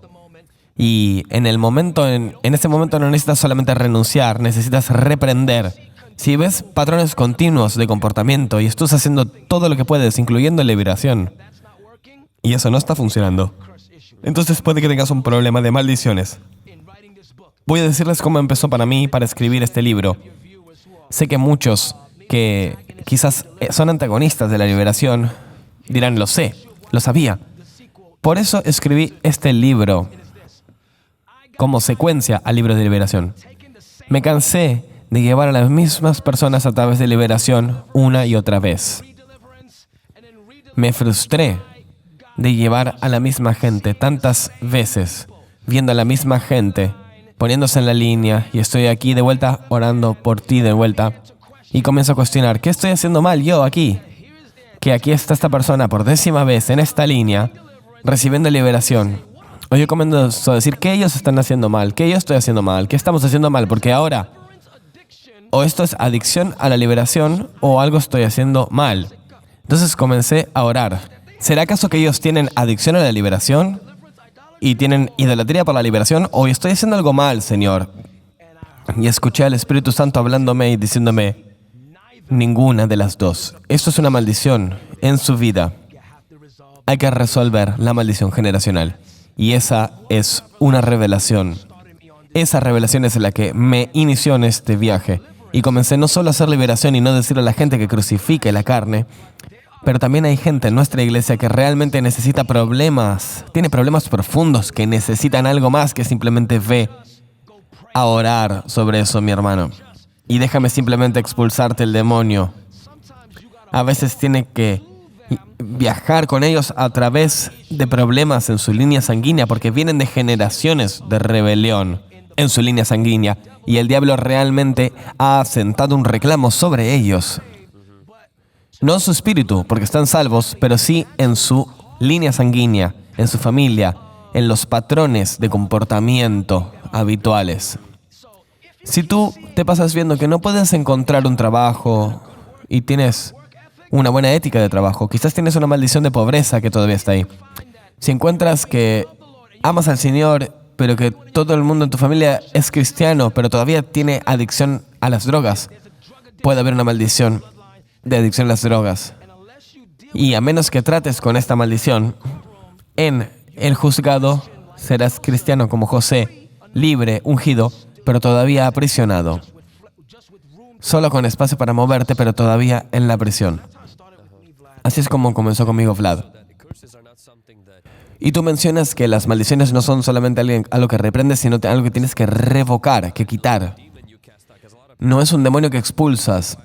Y en este momento no necesitas solamente renunciar, necesitas reprender. Si ves patrones continuos de comportamiento y estás haciendo todo lo que puedes, incluyendo liberación, y eso no está funcionando, entonces puede que tengas un problema de maldiciones. Voy a decirles cómo empezó para mí para escribir este libro. Sé que muchos que quizás son antagonistas de la liberación dirán, lo sé, lo sabía. Por eso escribí este libro como secuencia al libro de liberación. Me cansé de llevar a las mismas personas a través de liberación una y otra vez. Me frustré de llevar a la misma gente tantas veces, viendo a la misma gente, poniéndose en la línea, y estoy aquí de vuelta orando por ti de vuelta, y comienzo a cuestionar, ¿qué estoy haciendo mal yo aquí? Que aquí está esta persona por 10ª vez en esta línea, recibiendo liberación. O yo comienzo a decir, ¿qué ellos están haciendo mal? ¿Qué yo estoy haciendo mal? ¿Qué estamos haciendo mal? Porque ahora, o esto es adicción a la liberación, o algo estoy haciendo mal. Entonces comencé a orar. ¿Será acaso que ellos tienen adicción a la liberación? ¿Y tienen idolatría por la liberación? ¿O estoy haciendo algo mal, Señor? Y escuché al Espíritu Santo hablándome y diciéndome, ninguna de las dos. Esto es una maldición en su vida. Hay que resolver la maldición generacional. Y esa es una revelación. Esa revelación es la que me inició en este viaje. Y comencé no solo a hacer liberación y no decirle a la gente que crucifique la carne, pero también hay gente en nuestra iglesia que realmente necesita tiene problemas profundos, que necesitan algo más que simplemente ve a orar sobre eso, mi hermano. Y déjame simplemente expulsarte el demonio. A veces tiene que viajar con ellos a través de problemas en su línea sanguínea, porque vienen de generaciones de rebelión en su línea sanguínea, y el diablo realmente ha asentado un reclamo sobre ellos. No en su espíritu, porque están salvos, pero sí en su línea sanguínea, en su familia, en los patrones de comportamiento habituales. Si tú te pasas viendo que no puedes encontrar un trabajo y tienes una buena ética de trabajo, quizás tienes una maldición de pobreza que todavía está ahí. Si encuentras que amas al Señor, pero que todo el mundo en tu familia es cristiano, pero todavía tiene adicción a las drogas, puede haber una maldición de adicción a las drogas. Y a menos que trates con esta maldición, en el juzgado serás cristiano como José, libre, ungido, pero todavía aprisionado. Solo con espacio para moverte, pero todavía en la prisión. Así es como comenzó conmigo Vlad. Y tú mencionas que las maldiciones no son solamente algo que reprendes, sino algo que tienes que revocar, que quitar. No es un demonio que expulsas.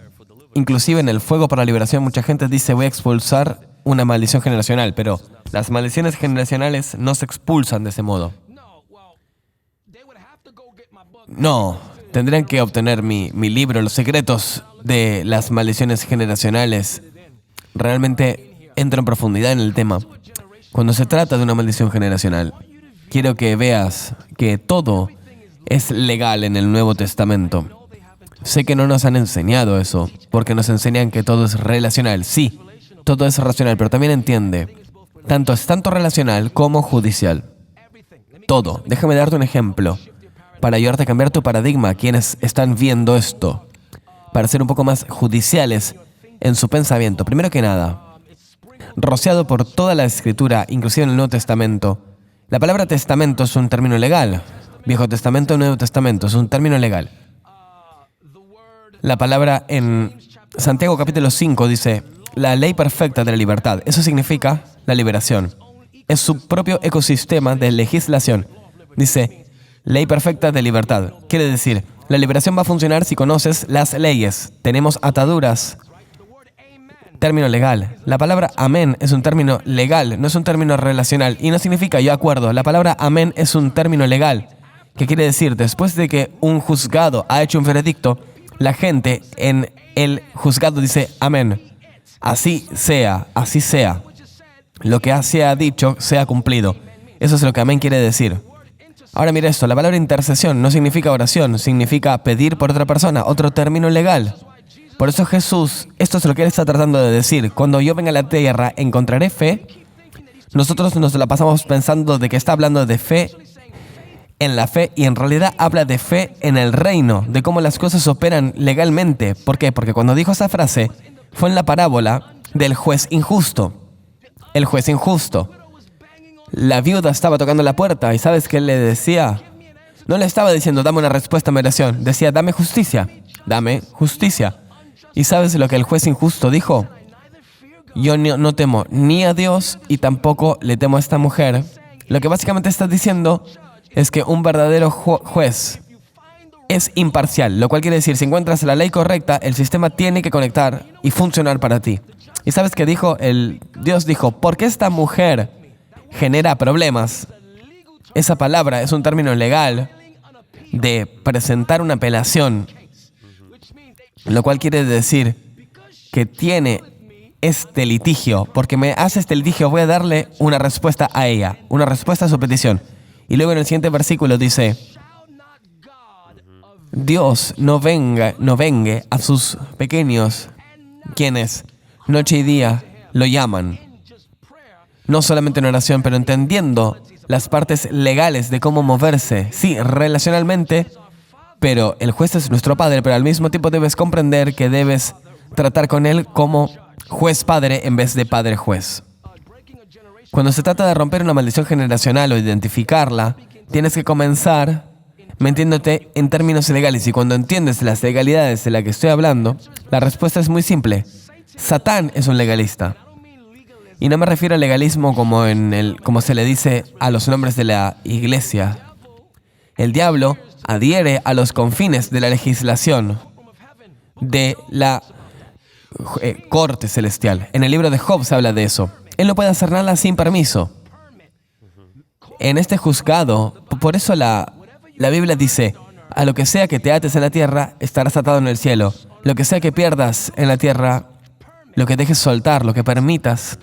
Inclusive en el fuego para la liberación mucha gente dice voy a expulsar una maldición generacional, pero las maldiciones generacionales no se expulsan de ese modo. No, tendrían que obtener mi libro, Los secretos de las maldiciones generacionales. Realmente entro en profundidad en el tema. Cuando se trata de una maldición generacional, quiero que veas que todo es legal en el Nuevo Testamento. Sé que no nos han enseñado eso, porque nos enseñan que todo es relacional. Sí, todo es racional, pero también entiende, es tanto relacional como judicial. Todo. Déjame darte un ejemplo, para ayudarte a cambiar tu paradigma, quienes están viendo esto, para ser un poco más judiciales en su pensamiento. Primero que nada, rociado por toda la Escritura, inclusive en el Nuevo Testamento, la palabra testamento es un término legal. Viejo Testamento, Nuevo Testamento, es un término legal. La palabra en Santiago capítulo 5 dice, la ley perfecta de la libertad. Eso significa la liberación. Es su propio ecosistema de legislación. Dice, ley perfecta de libertad. Quiere decir, la liberación va a funcionar si conoces las leyes. Tenemos ataduras. Término legal. La palabra amén es un término legal, no es un término relacional. Y no significa yo acuerdo. La palabra amén es un término legal. ¿Qué quiere decir? Después de que un juzgado ha hecho un veredicto, la gente en el juzgado dice amén. Así sea, así sea. Lo que se ha dicho sea cumplido. Eso es lo que amén quiere decir. Ahora mira esto, la palabra intercesión no significa oración, significa pedir por otra persona, otro término legal. Por eso Jesús, esto es lo que Él está tratando de decir. Cuando yo venga a la tierra, ¿encontraré fe? Nosotros nos la pasamos pensando de que está hablando de fe en la fe y en realidad habla de fe en el reino, de cómo las cosas operan legalmente. ¿Por qué? Porque cuando dijo esa frase fue en la parábola del juez injusto. El juez injusto. La viuda estaba tocando la puerta y ¿sabes qué le decía? No le estaba diciendo dame una respuesta a mi oración, decía dame justicia, dame justicia. ¿Y sabes lo que el juez injusto dijo? Yo no temo ni a Dios y tampoco le temo a esta mujer. Lo que básicamente está diciendo es que un verdadero juez es imparcial, lo cual quiere decir, si encuentras la ley correcta, el sistema tiene que conectar y funcionar para ti. ¿Y sabes qué dijo? Dios dijo, ¿por qué esta mujer genera problemas? Esa palabra es un término legal de presentar una apelación, lo cual quiere decir que tiene este litigio. Porque me hace este litigio, voy a darle una respuesta a ella, una respuesta a su petición. Y luego en el siguiente versículo dice, Dios no vengue a sus pequeños, quienes noche y día lo llaman. No solamente en oración, pero entendiendo las partes legales de cómo moverse. Sí, relacionalmente, pero el juez es nuestro padre, pero al mismo tiempo debes comprender que debes tratar con él como juez padre en vez de padre juez. Cuando se trata de romper una maldición generacional o identificarla, tienes que comenzar metiéndote en términos legales. Y cuando entiendes las legalidades de las que estoy hablando, la respuesta es muy simple. Satán es un legalista. Y no me refiero al legalismo como se le dice a los nombres de la iglesia. El diablo adhiere a los confines de la legislación de la corte celestial. En el libro de Job se habla de eso. Él no puede hacer nada sin permiso. En este juzgado, por eso la Biblia dice, a lo que sea que te ates en la tierra, estarás atado en el cielo. Lo que sea que pierdas en la tierra, lo que dejes soltar, lo que permitas.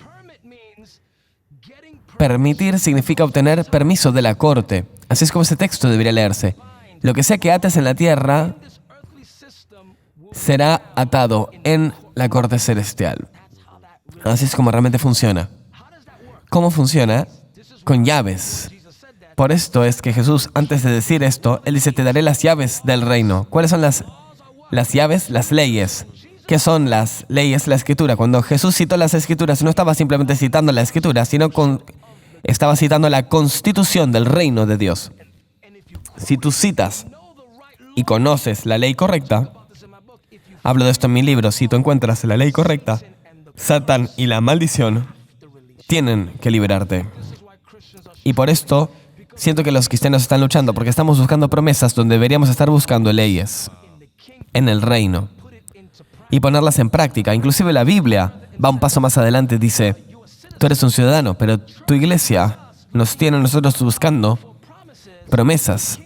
Permitir significa obtener permiso de la corte. Así es como ese texto debería leerse. Lo que sea que ates en la tierra será atado en la corte celestial. Así es como realmente funciona. ¿Cómo funciona? Con llaves. Por esto es que Jesús, antes de decir esto, Él dice, te daré las llaves del reino. ¿Cuáles son las llaves? Las leyes. ¿Qué son las leyes? La Escritura. Cuando Jesús citó las Escrituras, no estaba simplemente citando la Escritura, sino estaba citando la constitución del reino de Dios. Si tú citas y conoces la ley correcta, hablo de esto en mi libro, si tú encuentras la ley correcta, Satán y la maldición tienen que liberarte. Y por esto siento que los cristianos están luchando, porque estamos buscando promesas donde deberíamos estar buscando leyes en el reino y ponerlas en práctica. Inclusive la Biblia va un paso más adelante y dice, tú eres un ciudadano, pero tu iglesia nos tiene a nosotros buscando promesas.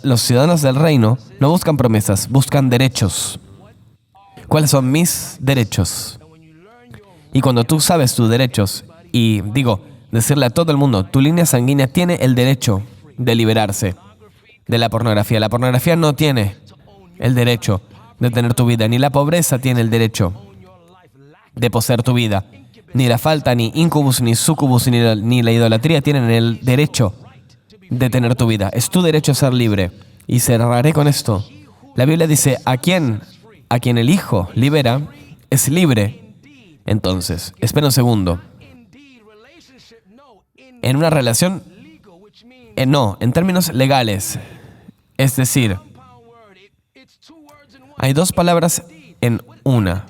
Los ciudadanos del reino no buscan promesas, buscan derechos. ¿Cuáles son mis derechos? Y cuando tú sabes tus derechos, y decirle a todo el mundo, tu línea sanguínea tiene el derecho de liberarse de la pornografía. La pornografía no tiene el derecho de tener tu vida, ni la pobreza tiene el derecho de poseer tu vida, ni la falta, ni incubus, ni sucubus, ni la idolatría tienen el derecho de tener tu vida. Es tu derecho a ser libre. Y cerraré con esto. La Biblia dice, a quien el Hijo libera, es libre. Entonces, espera un segundo. En una relación, no, en términos legales. Es decir, hay dos palabras en una.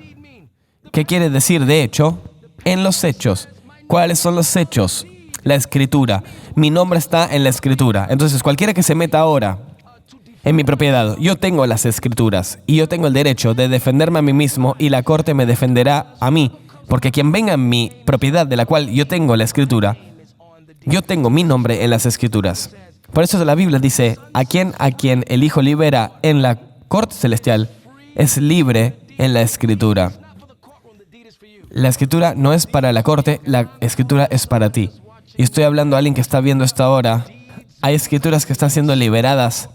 ¿Qué quiere decir de hecho? En los hechos. ¿Cuáles son los hechos? La Escritura. Mi nombre está en la Escritura. Entonces, cualquiera que se meta ahora en mi propiedad, yo tengo las Escrituras y yo tengo el derecho de defenderme a mí mismo y la corte me defenderá a mí. Porque quien venga en mi propiedad de la cual yo tengo la Escritura, yo tengo mi nombre en las Escrituras. Por eso la Biblia dice, a quien el Hijo libera en la corte celestial, es libre en la Escritura. La Escritura no es para la corte, la Escritura es para ti. Y estoy hablando a alguien que está viendo esto ahora. Hay Escrituras que están siendo liberadas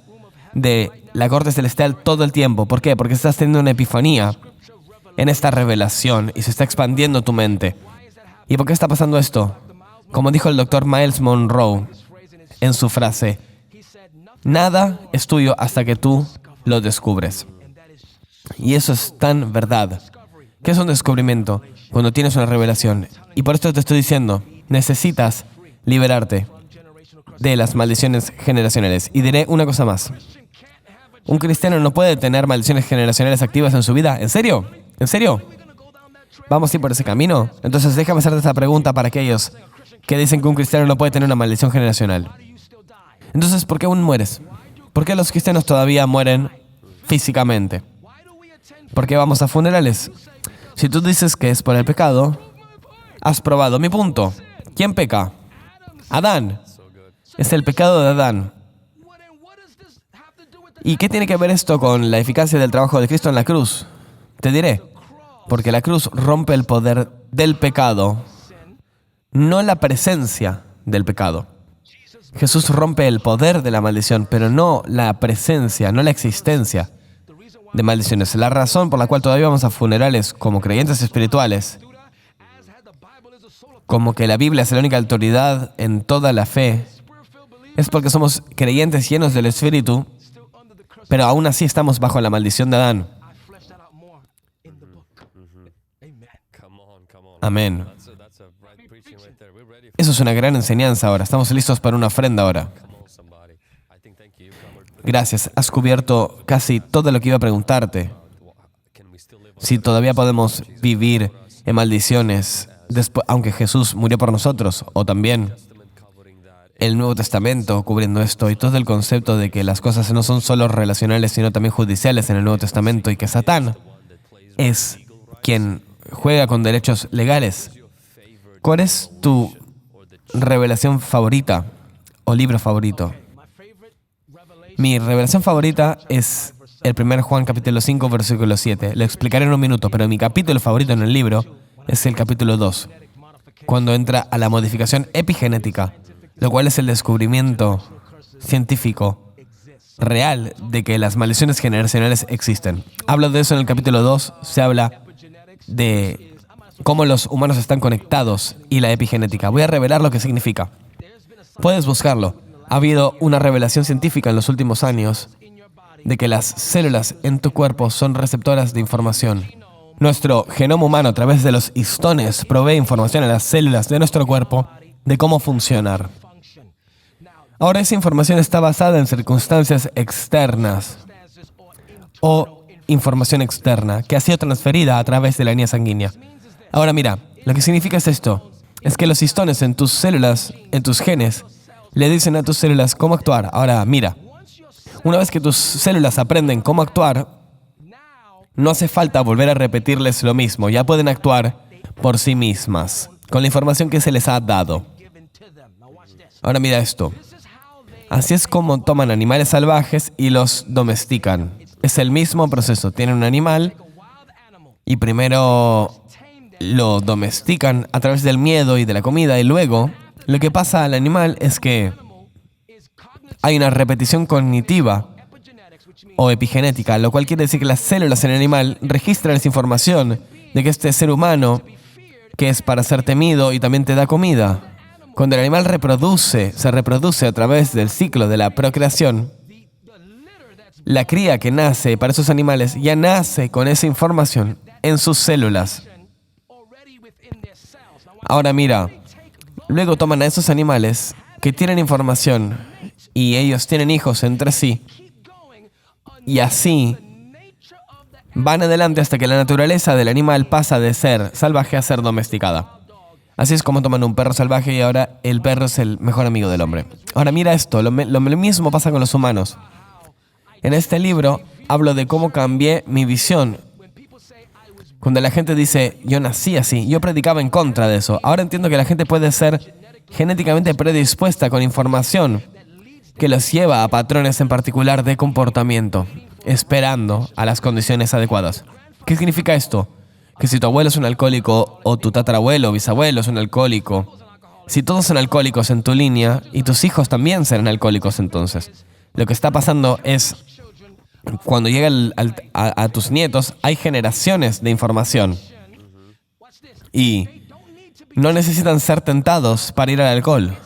de la corte celestial todo el tiempo. ¿Por qué? Porque estás teniendo una epifanía en esta revelación y se está expandiendo tu mente. ¿Y por qué está pasando esto? Como dijo el doctor Miles Monroe en su frase, nada es tuyo hasta que tú lo descubres. Y eso es tan verdad. ¿Qué es un descubrimiento? Cuando tienes una revelación. Y por esto te estoy diciendo, necesitas liberarte de las maldiciones generacionales. Y diré una cosa más. Un cristiano no puede tener maldiciones generacionales activas en su vida. ¿En serio? ¿En serio? ¿Vamos a ir por ese camino? Entonces déjame hacerte esta pregunta para aquellos que dicen que un cristiano no puede tener una maldición generacional. Entonces, ¿por qué aún mueres? ¿Por qué los cristianos todavía mueren físicamente? ¿Por qué vamos a funerales? Si tú dices que es por el pecado, has probado mi punto. ¿Quién peca? Adán. Es el pecado de Adán. ¿Y qué tiene que ver esto con la eficacia del trabajo de Cristo en la cruz? Te diré. Porque la cruz rompe el poder del pecado, no la presencia del pecado. Jesús rompe el poder de la maldición, pero no la presencia, no la existencia de maldiciones. La razón por la cual todavía vamos a funerales como creyentes espirituales, como que la Biblia es la única autoridad en toda la fe, es porque somos creyentes llenos del Espíritu, pero aún así estamos bajo la maldición de Adán. Amén. Eso es una gran enseñanza ahora. Estamos listos para una ofrenda ahora. Gracias. Has cubierto casi todo lo que iba a preguntarte. Si todavía podemos vivir en maldiciones, aunque Jesús murió por nosotros, o también el Nuevo Testamento cubriendo esto, y todo el concepto de que las cosas no son solo relacionales, sino también judiciales en el Nuevo Testamento, y que Satán es quien juega con derechos legales. ¿Cuál es tu revelación favorita o libro favorito? Mi revelación favorita es el 1 Juan capítulo 5, versículo 7. Lo explicaré en un minuto, pero mi capítulo favorito en el libro es el capítulo 2, cuando entra a la modificación epigenética, lo cual es el descubrimiento científico real de que las maldiciones generacionales existen. Hablo de eso en el capítulo 2, se habla de cómo los humanos están conectados y la epigenética. Voy a revelar lo que significa. Puedes buscarlo. Ha habido una revelación científica en los últimos años de que las células en tu cuerpo son receptoras de información. Nuestro genoma humano a través de los histones provee información a las células de nuestro cuerpo de cómo funcionar. Ahora esa información está basada en circunstancias externas o información externa que ha sido transferida a través de la línea sanguínea. Ahora mira, lo que significa es esto, es que los histones en tus células, en tus genes, le dicen a tus células cómo actuar. Ahora mira, una vez que tus células aprenden cómo actuar, no hace falta volver a repetirles lo mismo, ya pueden actuar por sí mismas, con la información que se les ha dado. Ahora mira esto. Así es como toman animales salvajes y los domestican. Es el mismo proceso. Tienen un animal y primero lo domestican a través del miedo y de la comida y luego lo que pasa al animal es que hay una repetición cognitiva o epigenética, lo cual quiere decir que las células en el animal registran esa información de que este ser humano, que es para ser temido y también te da comida. Cuando el animal se reproduce a través del ciclo de la procreación, la cría que nace para esos animales ya nace con esa información en sus células. Ahora mira, luego toman a esos animales que tienen información y ellos tienen hijos entre sí y así van adelante hasta que la naturaleza del animal pasa de ser salvaje a ser domesticada. Así es como toman un perro salvaje y ahora el perro es el mejor amigo del hombre. Ahora mira esto, lo mismo pasa con los humanos. En este libro hablo de cómo cambié mi visión. Cuando la gente dice, yo nací así, yo predicaba en contra de eso. Ahora entiendo que la gente puede ser genéticamente predispuesta con información que los lleva a patrones en particular de comportamiento, esperando a las condiciones adecuadas. ¿Qué significa esto? Que si tu abuelo es un alcohólico o tu tatarabuelo o bisabuelo es un alcohólico, si todos son alcohólicos en tu línea y tus hijos también serán alcohólicos entonces, lo que está pasando es, cuando llega a tus nietos, hay generaciones de información y no necesitan ser tentados para ir al alcohol.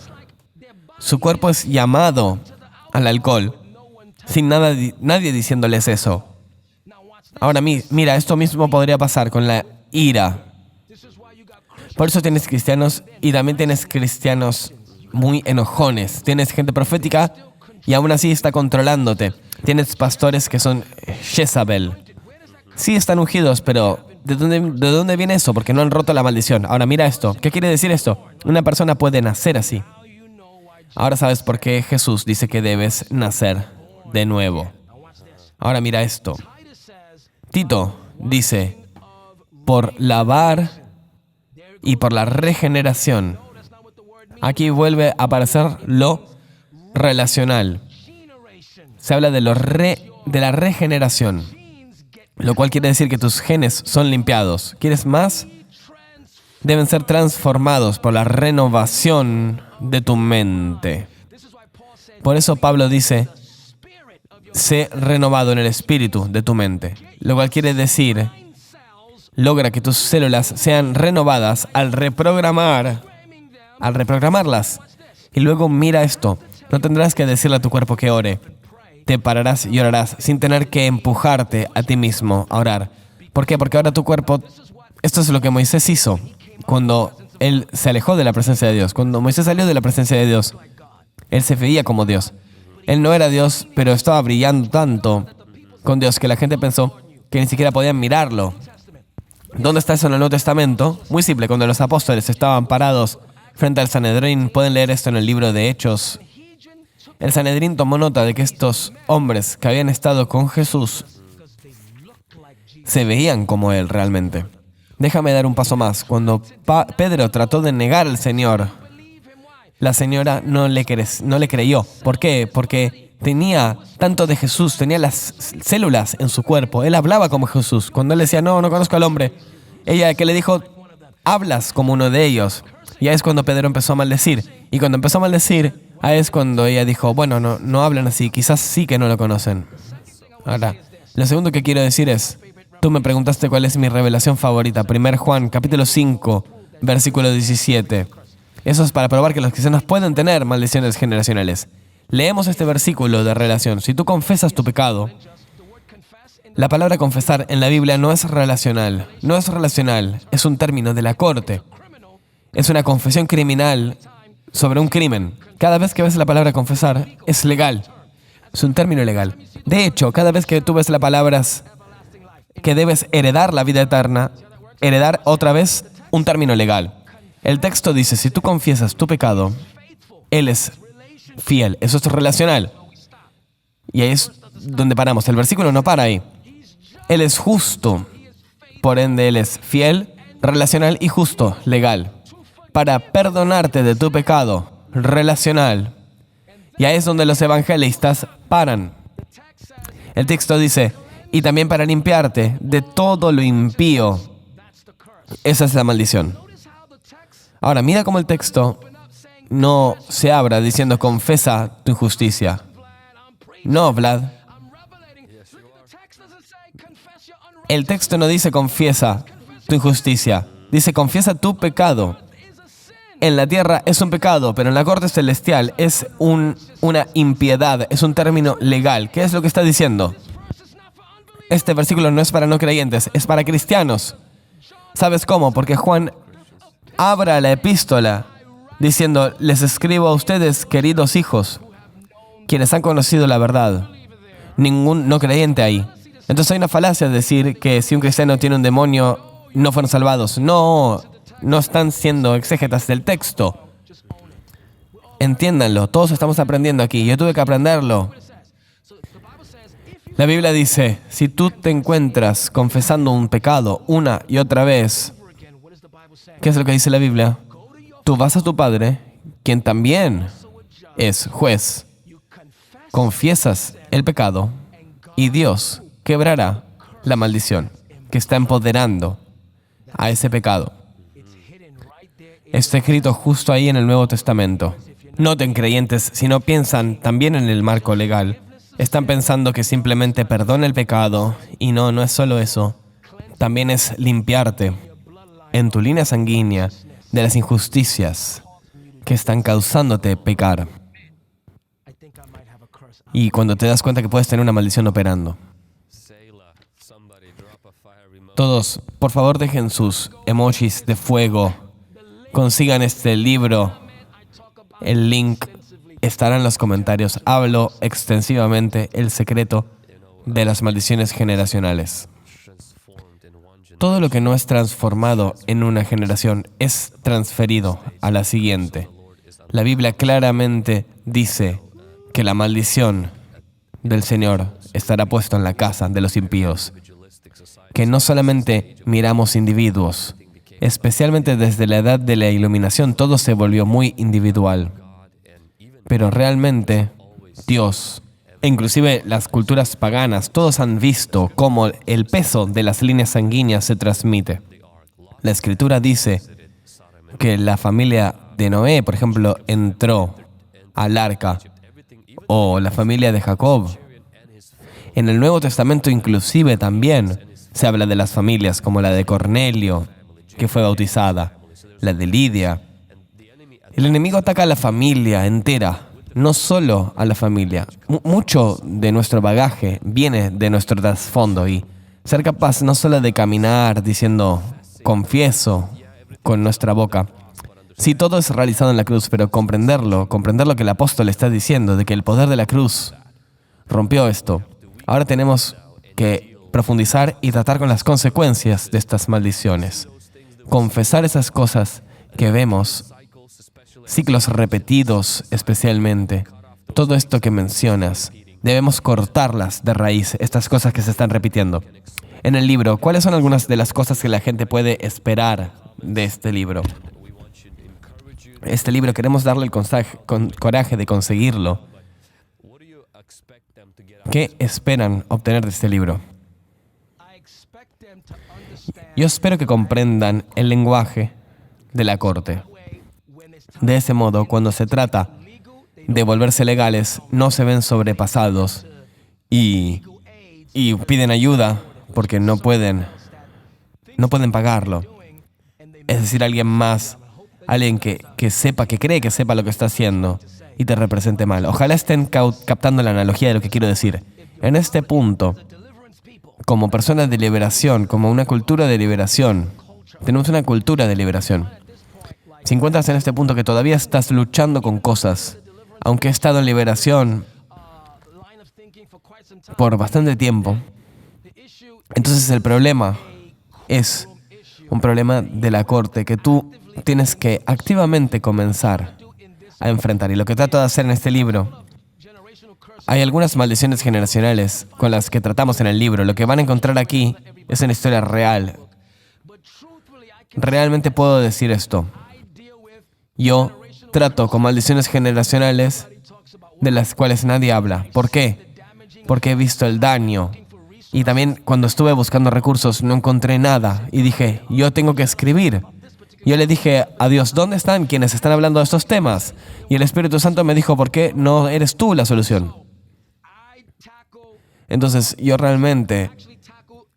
Su cuerpo es llamado al alcohol sin nadie diciéndoles eso. Ahora mira, esto mismo podría pasar con la ira. Por eso tienes cristianos y también tienes cristianos muy enojones. Tienes gente profética y aún así está controlándote. Tienes pastores que son Jezabel. Sí están ungidos, pero ¿de dónde viene eso? Porque no han roto la maldición. Ahora mira esto. ¿Qué quiere decir esto? Una persona puede nacer así. Ahora sabes por qué Jesús dice que debes nacer de nuevo. Ahora mira esto. Tito dice, por lavar y por la regeneración. Aquí vuelve a aparecer lo relacional. Se habla de la regeneración, lo cual quiere decir que tus genes son limpiados. ¿Quieres más? Deben ser transformados por la renovación de tu mente. Por eso Pablo dice, sé renovado en el espíritu de tu mente, lo cual quiere decir, logra que tus células sean renovadas al reprogramarlas. Y luego mira esto, no tendrás que decirle a tu cuerpo que ore. Te pararás y orarás sin tener que empujarte a ti mismo a orar. ¿Por qué? Porque ahora tu cuerpo, esto es lo que Moisés hizo cuando él se alejó de la presencia de Dios. Cuando Moisés salió de la presencia de Dios, él se veía como Dios. Él no era Dios, pero estaba brillando tanto con Dios que la gente pensó que ni siquiera podían mirarlo. ¿Dónde está eso en el Nuevo Testamento? Muy simple, cuando los apóstoles estaban parados frente al Sanedrín, pueden leer esto en el libro de Hechos. El Sanedrín tomó nota de que estos hombres que habían estado con Jesús se veían como Él realmente. Déjame dar un paso más. Cuando Pedro trató de negar al Señor, la señora no le creyó. ¿Por qué? Porque tenía tanto de Jesús, tenía las células en su cuerpo. Él hablaba como Jesús. Cuando él decía, no conozco al hombre, ella que le dijo, hablas como uno de ellos. Y ahí es cuando Pedro empezó a maldecir. Y cuando empezó a maldecir, ahí es cuando ella dijo, bueno, no hablan así, quizás sí que no lo conocen. Ahora, lo segundo que quiero decir es, tú me preguntaste cuál es mi revelación favorita. 1 Juan, capítulo 5, versículo 17. Eso es para probar que los cristianos pueden tener maldiciones generacionales. Leemos este versículo de relación. Si tú confesas tu pecado, la palabra confesar en la Biblia no es relacional. No es relacional, es un término de la corte. Es una confesión criminal sobre un crimen. Cada vez que ves la palabra confesar, es legal. Es un término legal. De hecho, cada vez que tú ves la palabra que debes heredar la vida eterna, heredar otra vez un término legal. El texto dice, si tú confiesas tu pecado, Él es fiel. Eso es relacional. Y ahí es donde paramos. El versículo no para ahí. Él es justo. Por ende, Él es fiel, relacional y justo, legal. Para perdonarte de tu pecado, relacional. Y ahí es donde los evangelistas paran. El texto dice, y también para limpiarte de todo lo impío. Esa es la maldición. Ahora, mira cómo el texto no se abra diciendo confesa tu injusticia. No, Vlad. El texto no dice confiesa tu injusticia. Dice confiesa tu pecado. En la tierra es un pecado, pero en la corte celestial es una impiedad, es un término legal. ¿Qué es lo que está diciendo? Este versículo no es para no creyentes, es para cristianos. ¿Sabes cómo? Porque Juan abra la epístola diciendo, les escribo a ustedes, queridos hijos, quienes han conocido la verdad. Ningún no creyente ahí. Entonces hay una falacia de decir que si un cristiano tiene un demonio, no fueron salvados. No están siendo exégetas del texto. Entiéndanlo, todos estamos aprendiendo aquí. Yo tuve que aprenderlo. La Biblia dice, si tú te encuentras confesando un pecado una y otra vez, ¿qué es lo que dice la Biblia? Tú vas a tu Padre, quien también es juez. Confiesas el pecado y Dios quebrará la maldición que está empoderando a ese pecado. Está escrito justo ahí en el Nuevo Testamento. Noten, creyentes, si no piensan también en el marco legal, están pensando que simplemente perdona el pecado, y no es solo eso. También es limpiarte en tu línea sanguínea de las injusticias que están causándote pecar. Y cuando te das cuenta que puedes tener una maldición operando. Todos, por favor, dejen sus emojis de fuego. Consigan este libro. El link estará en los comentarios. Hablo extensivamente el secreto de las maldiciones generacionales. Todo lo que no es transformado en una generación es transferido a la siguiente. La Biblia claramente dice que la maldición del Señor estará puesta en la casa de los impíos. Que no solamente miramos individuos, especialmente desde la edad de la iluminación, todo se volvió muy individual. Pero realmente, Dios, e inclusive las culturas paganas, todos han visto cómo el peso de las líneas sanguíneas se transmite. La Escritura dice que la familia de Noé, por ejemplo, entró al arca, o la familia de Jacob. En el Nuevo Testamento inclusive también se habla de las familias, como la de Cornelio, que fue bautizada, la de Lidia. El enemigo ataca a la familia entera, no solo a la familia. Mucho de nuestro bagaje viene de nuestro trasfondo y ser capaz no solo de caminar diciendo confieso con nuestra boca. Sí, todo es realizado en la cruz, pero comprender lo que el apóstol está diciendo, de que el poder de la cruz rompió esto. Ahora tenemos que profundizar y tratar con las consecuencias de estas maldiciones. Confesar esas cosas que vemos, ciclos repetidos especialmente. Todo esto que mencionas, debemos cortarlas de raíz, estas cosas que se están repitiendo. En el libro, ¿cuáles son algunas de las cosas que la gente puede esperar de este libro? Este libro queremos darle el coraje de conseguirlo. ¿Qué esperan obtener de este libro? Yo espero que comprendan el lenguaje de la corte. De ese modo, cuando se trata de volverse legales, no se ven sobrepasados y piden ayuda porque no pueden pagarlo. Es decir, alguien más, alguien que sepa, que cree que sepa lo que está haciendo y te represente mal. Ojalá estén captando la analogía de lo que quiero decir. En este punto, como personas de liberación, como una cultura de liberación, tenemos una cultura de liberación. Si encuentras en este punto que todavía estás luchando con cosas, aunque he estado en liberación por bastante tiempo, entonces el problema es un problema de la corte que tú tienes que activamente comenzar a enfrentar. Y lo que trato de hacer en este libro, hay algunas maldiciones generacionales con las que tratamos en el libro. Lo que van a encontrar aquí es una historia real. Realmente puedo decir esto. Yo trato con maldiciones generacionales de las cuales nadie habla. ¿Por qué? Porque he visto el daño. Y también cuando estuve buscando recursos no encontré nada. Y dije, yo tengo que escribir. Yo le dije a Dios, ¿dónde están quienes están hablando de estos temas? Y el Espíritu Santo me dijo, ¿por qué no eres tú la solución? Entonces, yo realmente,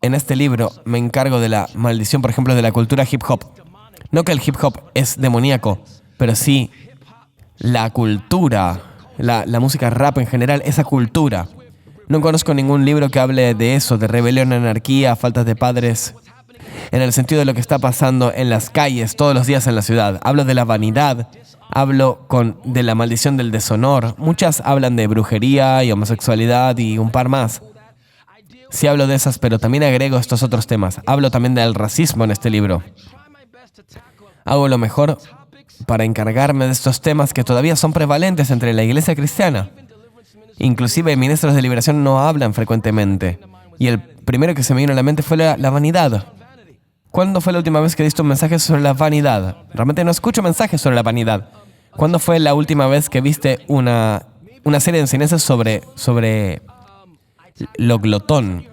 en este libro, me encargo de la maldición, por ejemplo, de la cultura hip hop. No que el hip hop es demoníaco, pero sí la cultura, la música rap en general, esa cultura. No conozco ningún libro que hable de eso, de rebelión, anarquía, faltas de padres, en el sentido de lo que está pasando en las calles todos los días en la ciudad. Hablo de la vanidad, hablo de la maldición del deshonor. Muchas hablan de brujería y homosexualidad y un par más. Sí hablo de esas, pero también agrego estos otros temas. Hablo también del racismo en este libro. Hago lo mejor para encargarme de estos temas que todavía son prevalentes entre la iglesia cristiana. Inclusive ministros de liberación no hablan frecuentemente. Y el primero que se me vino a la mente fue la vanidad. ¿Cuándo fue la última vez que diste un mensaje sobre la vanidad? Realmente no escucho mensajes sobre la vanidad. ¿Cuándo fue la última vez que viste una serie de enseñanzas sobre lo glotón?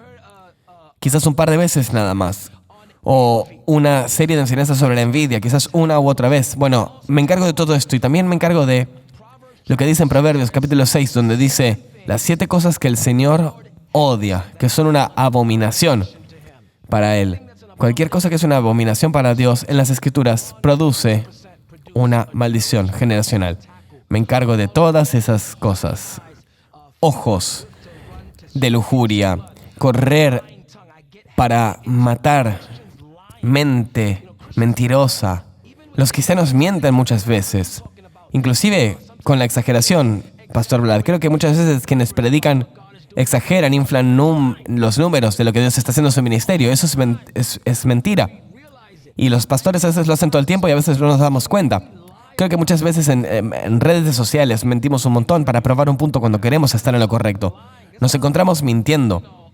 Quizás un par de veces nada más. O una serie de enseñanzas sobre la envidia, quizás una u otra vez. Bueno, me encargo de todo esto y también me encargo de lo que dice en Proverbios capítulo 6, donde dice las 7 cosas que el Señor odia, que son una abominación para Él. Cualquier cosa que es una abominación para Dios en las Escrituras produce una maldición generacional. Me encargo de todas esas cosas. Ojos de lujuria, correr para matar, mente mentirosa. Los cristianos mienten muchas veces, inclusive con la exageración, Pastor Vlad. Creo que muchas veces quienes predican exageran, inflan los números de lo que Dios está haciendo en su ministerio. Eso es mentira. Y los pastores a veces lo hacen todo el tiempo y a veces no nos damos cuenta. Creo que muchas veces en redes sociales mentimos un montón para probar un punto cuando queremos estar en lo correcto. Nos encontramos mintiendo.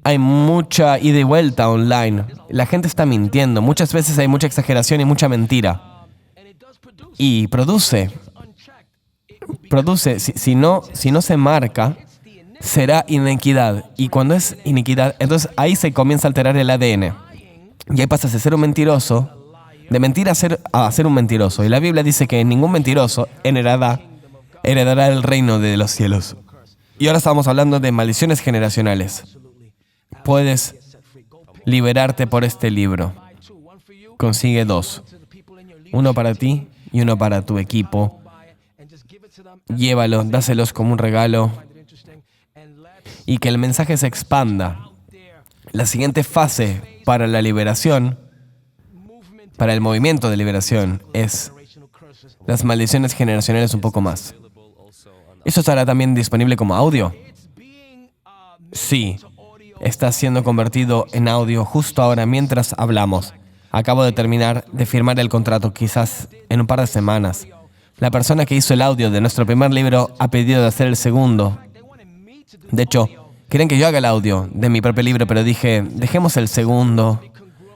Hay mucha ida y vuelta online. La gente está mintiendo. Muchas veces hay mucha exageración y mucha mentira. Y produce, si no se marca, será iniquidad. Y cuando es iniquidad, entonces ahí se comienza a alterar el ADN. Y ahí pasas de ser un mentiroso, de mentir a ser un mentiroso. Y la Biblia dice que ningún mentiroso heredará el reino de los cielos. Y ahora estamos hablando de maldiciones generacionales. Puedes liberarte por este libro. Consigue 2. Uno para ti y uno para tu equipo. Llévalo, dáselos como un regalo. Y que el mensaje se expanda. La siguiente fase para la liberación, para el movimiento de liberación, es las maldiciones generacionales un poco más. ¿Eso estará también disponible como audio? Sí, está siendo convertido en audio justo ahora mientras hablamos. Acabo de terminar de firmar el contrato, quizás en un par de semanas. La persona que hizo el audio de nuestro primer libro ha pedido de hacer el segundo. De hecho, quieren que yo haga el audio de mi propio libro, pero dije, dejemos el segundo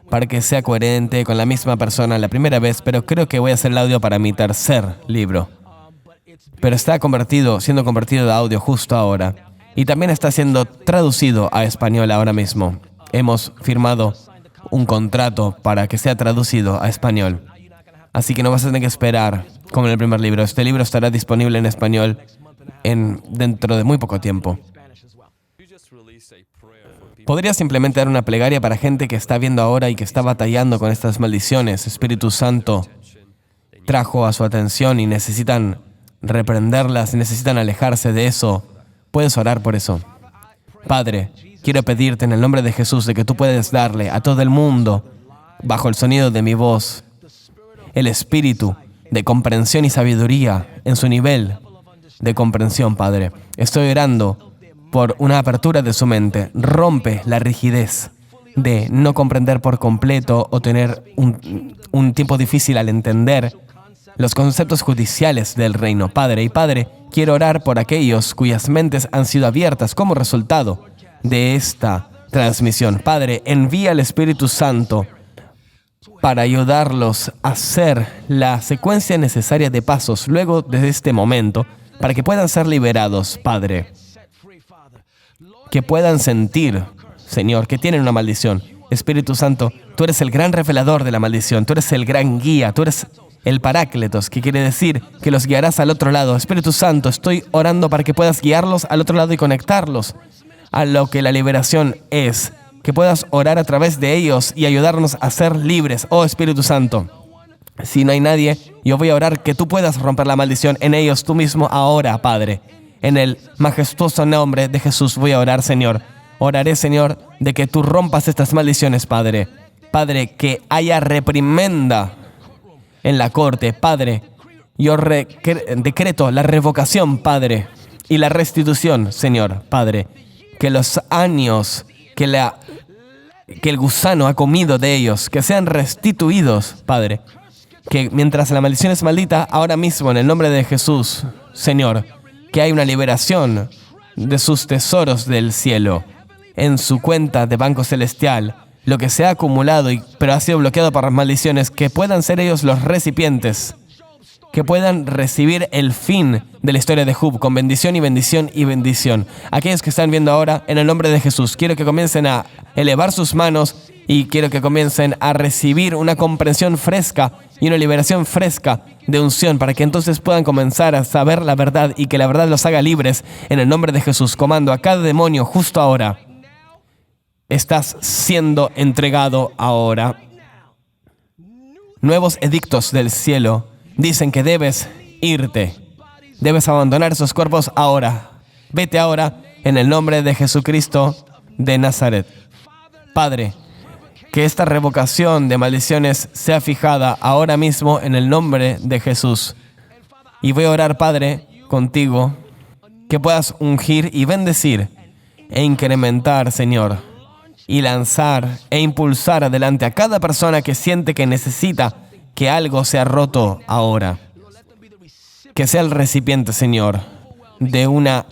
para que sea coherente con la misma persona la primera vez, pero creo que voy a hacer el audio para mi tercer libro. Pero está siendo convertido de audio justo ahora. Y también está siendo traducido a español ahora mismo. Hemos firmado un contrato para que sea traducido a español. Así que no vas a tener que esperar como en el primer libro. Este libro estará disponible en español dentro de muy poco tiempo. ¿Podrías simplemente dar una plegaria para gente que está viendo ahora y que está batallando con estas maldiciones? Espíritu Santo trajo a su atención y necesitan reprenderlas, necesitan alejarse de eso. Puedes orar por eso. Padre, quiero pedirte en el nombre de Jesús de que tú puedes darle a todo el mundo, bajo el sonido de mi voz, el espíritu de comprensión y sabiduría en su nivel de comprensión, Padre. Estoy orando por una apertura de su mente. Rompe la rigidez de no comprender por completo o tener un tiempo difícil al entender los conceptos judiciales del reino, Padre. Y Padre, quiero orar por aquellos cuyas mentes han sido abiertas como resultado de esta transmisión. Padre, envía al Espíritu Santo para ayudarlos a hacer la secuencia necesaria de pasos luego de este momento para que puedan ser liberados, Padre. Que puedan sentir, Señor, que tienen una maldición. Espíritu Santo, tú eres el gran revelador de la maldición, tú eres el gran guía, tú eres el Parácletos, que quiere decir que los guiarás al otro lado. Espíritu Santo, estoy orando para que puedas guiarlos al otro lado y conectarlos a lo que la liberación es. Que puedas orar a través de ellos y ayudarnos a ser libres. Oh Espíritu Santo, si no hay nadie, yo voy a orar que tú puedas romper la maldición en ellos tú mismo ahora, Padre. En el majestuoso nombre de Jesús voy a orar, Señor. Oraré, Señor, de que tú rompas estas maldiciones, Padre. Padre, que haya reprimenda en la corte, Padre. Yo decreto la revocación, Padre, y la restitución, Señor, Padre. Que los años que el gusano ha comido de ellos, que sean restituidos, Padre. Que mientras la maldición es maldita, ahora mismo, en el nombre de Jesús, Señor, que hay una liberación de sus tesoros del cielo en su cuenta de banco celestial, lo que se ha acumulado pero ha sido bloqueado por las maldiciones, que puedan ser ellos los recipientes, que puedan recibir el fin de la historia de Job con bendición y bendición y bendición. Aquellos que están viendo ahora, en el nombre de Jesús, quiero que comiencen a elevar sus manos y quiero que comiencen a recibir una comprensión fresca y una liberación fresca de unción para que entonces puedan comenzar a saber la verdad y que la verdad los haga libres en el nombre de Jesús. Comando a cada demonio justo ahora. Estás siendo entregado ahora. Nuevos edictos del cielo dicen que debes irte. Debes abandonar esos cuerpos ahora. Vete ahora en el nombre de Jesucristo de Nazaret. Padre, que esta revocación de maldiciones sea fijada ahora mismo en el nombre de Jesús. Y voy a orar, Padre, contigo, que puedas ungir y bendecir e incrementar, Señor, y lanzar e impulsar adelante a cada persona que siente que necesita que algo sea roto ahora. Que sea el recipiente, Señor, de una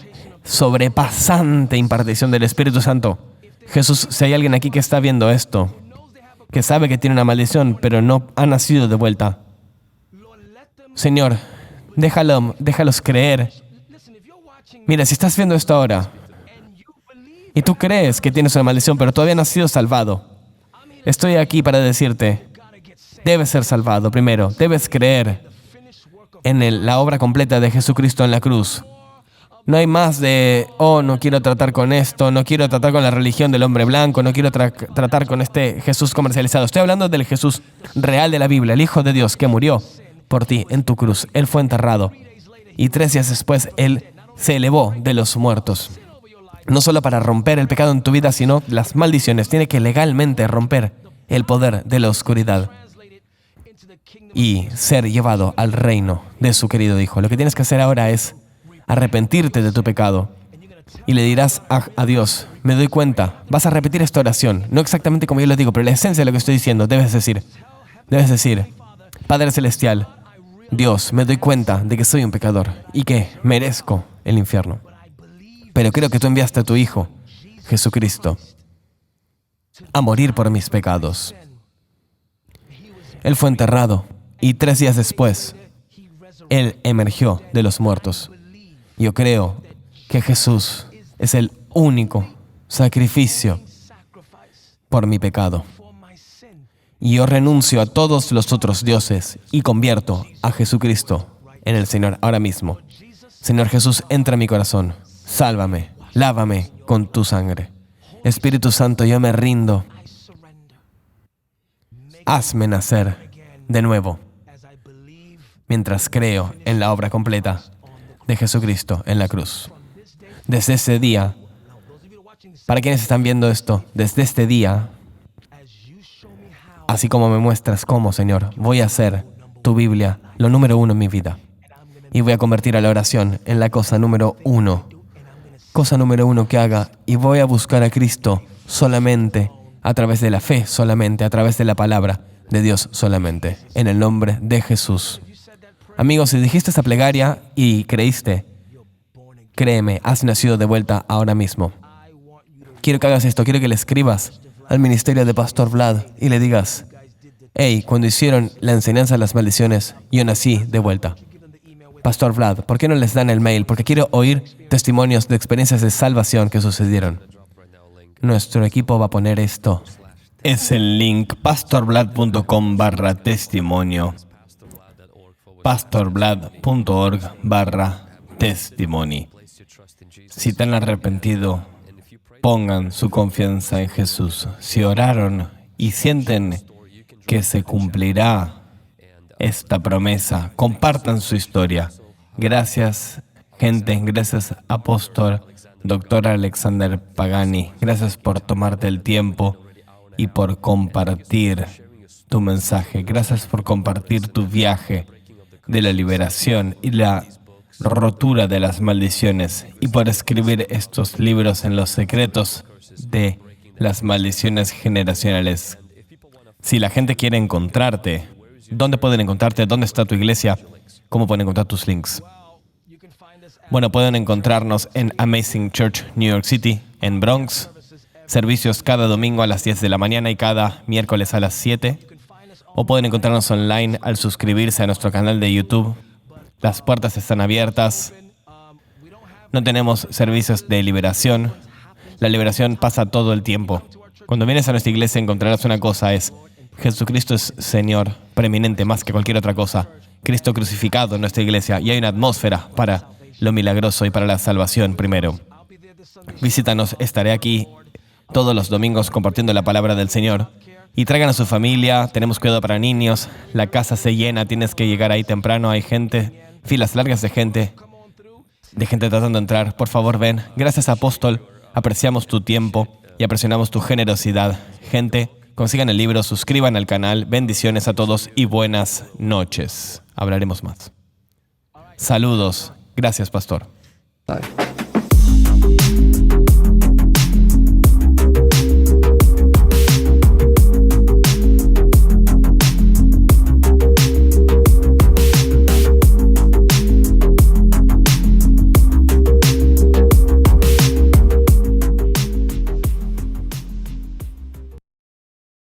sobrepasante impartición del Espíritu Santo. Jesús, si hay alguien aquí que está viendo esto, que sabe que tiene una maldición, pero no ha nacido de vuelta, Señor, déjalos creer. Mira, si estás viendo esto ahora y tú crees que tienes una maldición, pero todavía no has sido salvado, estoy aquí para decirte, debes ser salvado primero. Debes creer en la obra completa de Jesucristo en la cruz. No hay más de, no quiero tratar con esto, no quiero tratar con la religión del hombre blanco, no quiero tratar con este Jesús comercializado. Estoy hablando del Jesús real de la Biblia, el Hijo de Dios que murió por ti en tu cruz. Él fue enterrado y 3 días después Él se elevó de los muertos. No solo para romper el pecado en tu vida, sino las maldiciones. Tiene que legalmente romper el poder de la oscuridad y ser llevado al reino de su querido Hijo. Lo que tienes que hacer ahora es arrepentirte de tu pecado y le dirás a Dios, me doy cuenta. Vas a repetir esta oración, no exactamente como yo lo digo, pero la esencia de lo que estoy diciendo. Debes decir, Padre Celestial, Dios, me doy cuenta de que soy un pecador y que merezco el infierno. Pero creo que tú enviaste a tu Hijo, Jesucristo, a morir por mis pecados. Él fue enterrado y 3 días después, Él emergió de los muertos. Yo creo que Jesús es el único sacrificio por mi pecado. Y yo renuncio a todos los otros dioses y convierto a Jesucristo en el Señor ahora mismo. Señor Jesús, entra en mi corazón. Sálvame, lávame con tu sangre. Espíritu Santo, yo me rindo. Hazme nacer de nuevo mientras creo en la obra completa de Jesucristo en la cruz. Desde ese día, para quienes están viendo esto, desde este día, así como me muestras cómo, Señor, voy a hacer tu Biblia lo número uno en mi vida. Y voy a convertir a la oración en la cosa número uno. Cosa número uno que haga. Y voy a buscar a Cristo solamente a través de la fe, solamente a través de la palabra de Dios solamente. En el nombre de Jesús. Amigos, si dijiste esta plegaria y creíste, créeme, has nacido de vuelta ahora mismo. Quiero que hagas esto, quiero que le escribas al ministerio de Pastor Vlad y le digas: hey, cuando hicieron la enseñanza de las maldiciones, yo nací de vuelta. Pastor Vlad, ¿por qué no les dan el mail? Porque quiero oír testimonios de experiencias de salvación que sucedieron. Nuestro equipo va a poner esto. Es el link pastorblad.com/testimonio. pastorblad.org/testimony. Si te han arrepentido, pongan su confianza en Jesús. Si oraron y sienten que se cumplirá esta promesa, compartan su historia. Gracias, gente. Gracias, apóstol, doctor Alexander Pagani. Gracias por tomarte el tiempo y por compartir tu mensaje. Gracias por compartir tu viaje de la liberación y la rotura de las maldiciones y por escribir estos libros en los secretos de las maldiciones generacionales. Si la gente quiere encontrarte, ¿dónde pueden encontrarte? ¿Dónde está tu iglesia? ¿Cómo pueden encontrar tus links? Bueno, pueden encontrarnos en Amazing Church, New York City, en Bronx. Servicios cada domingo a las 10 de la mañana y cada miércoles a las 7. O pueden encontrarnos online al suscribirse a nuestro canal de YouTube. Las puertas están abiertas. No tenemos servicios de liberación. La liberación pasa todo el tiempo. Cuando vienes a nuestra iglesia encontrarás una cosa, es Jesucristo es Señor, preeminente más que cualquier otra cosa. Cristo crucificado en nuestra iglesia y hay una atmósfera para lo milagroso y para la salvación primero. Visítanos, estaré aquí todos los domingos compartiendo la palabra del Señor. Y traigan a su familia, tenemos cuidado para niños, la casa se llena, tienes que llegar ahí temprano, hay gente, filas largas de gente tratando de entrar. Por favor, ven. Gracias, apóstol, apreciamos tu tiempo y apreciamos tu generosidad. Gente, consigan el libro, suscriban al canal, bendiciones a todos y buenas noches. Hablaremos más. Saludos. Gracias, pastor. Bye.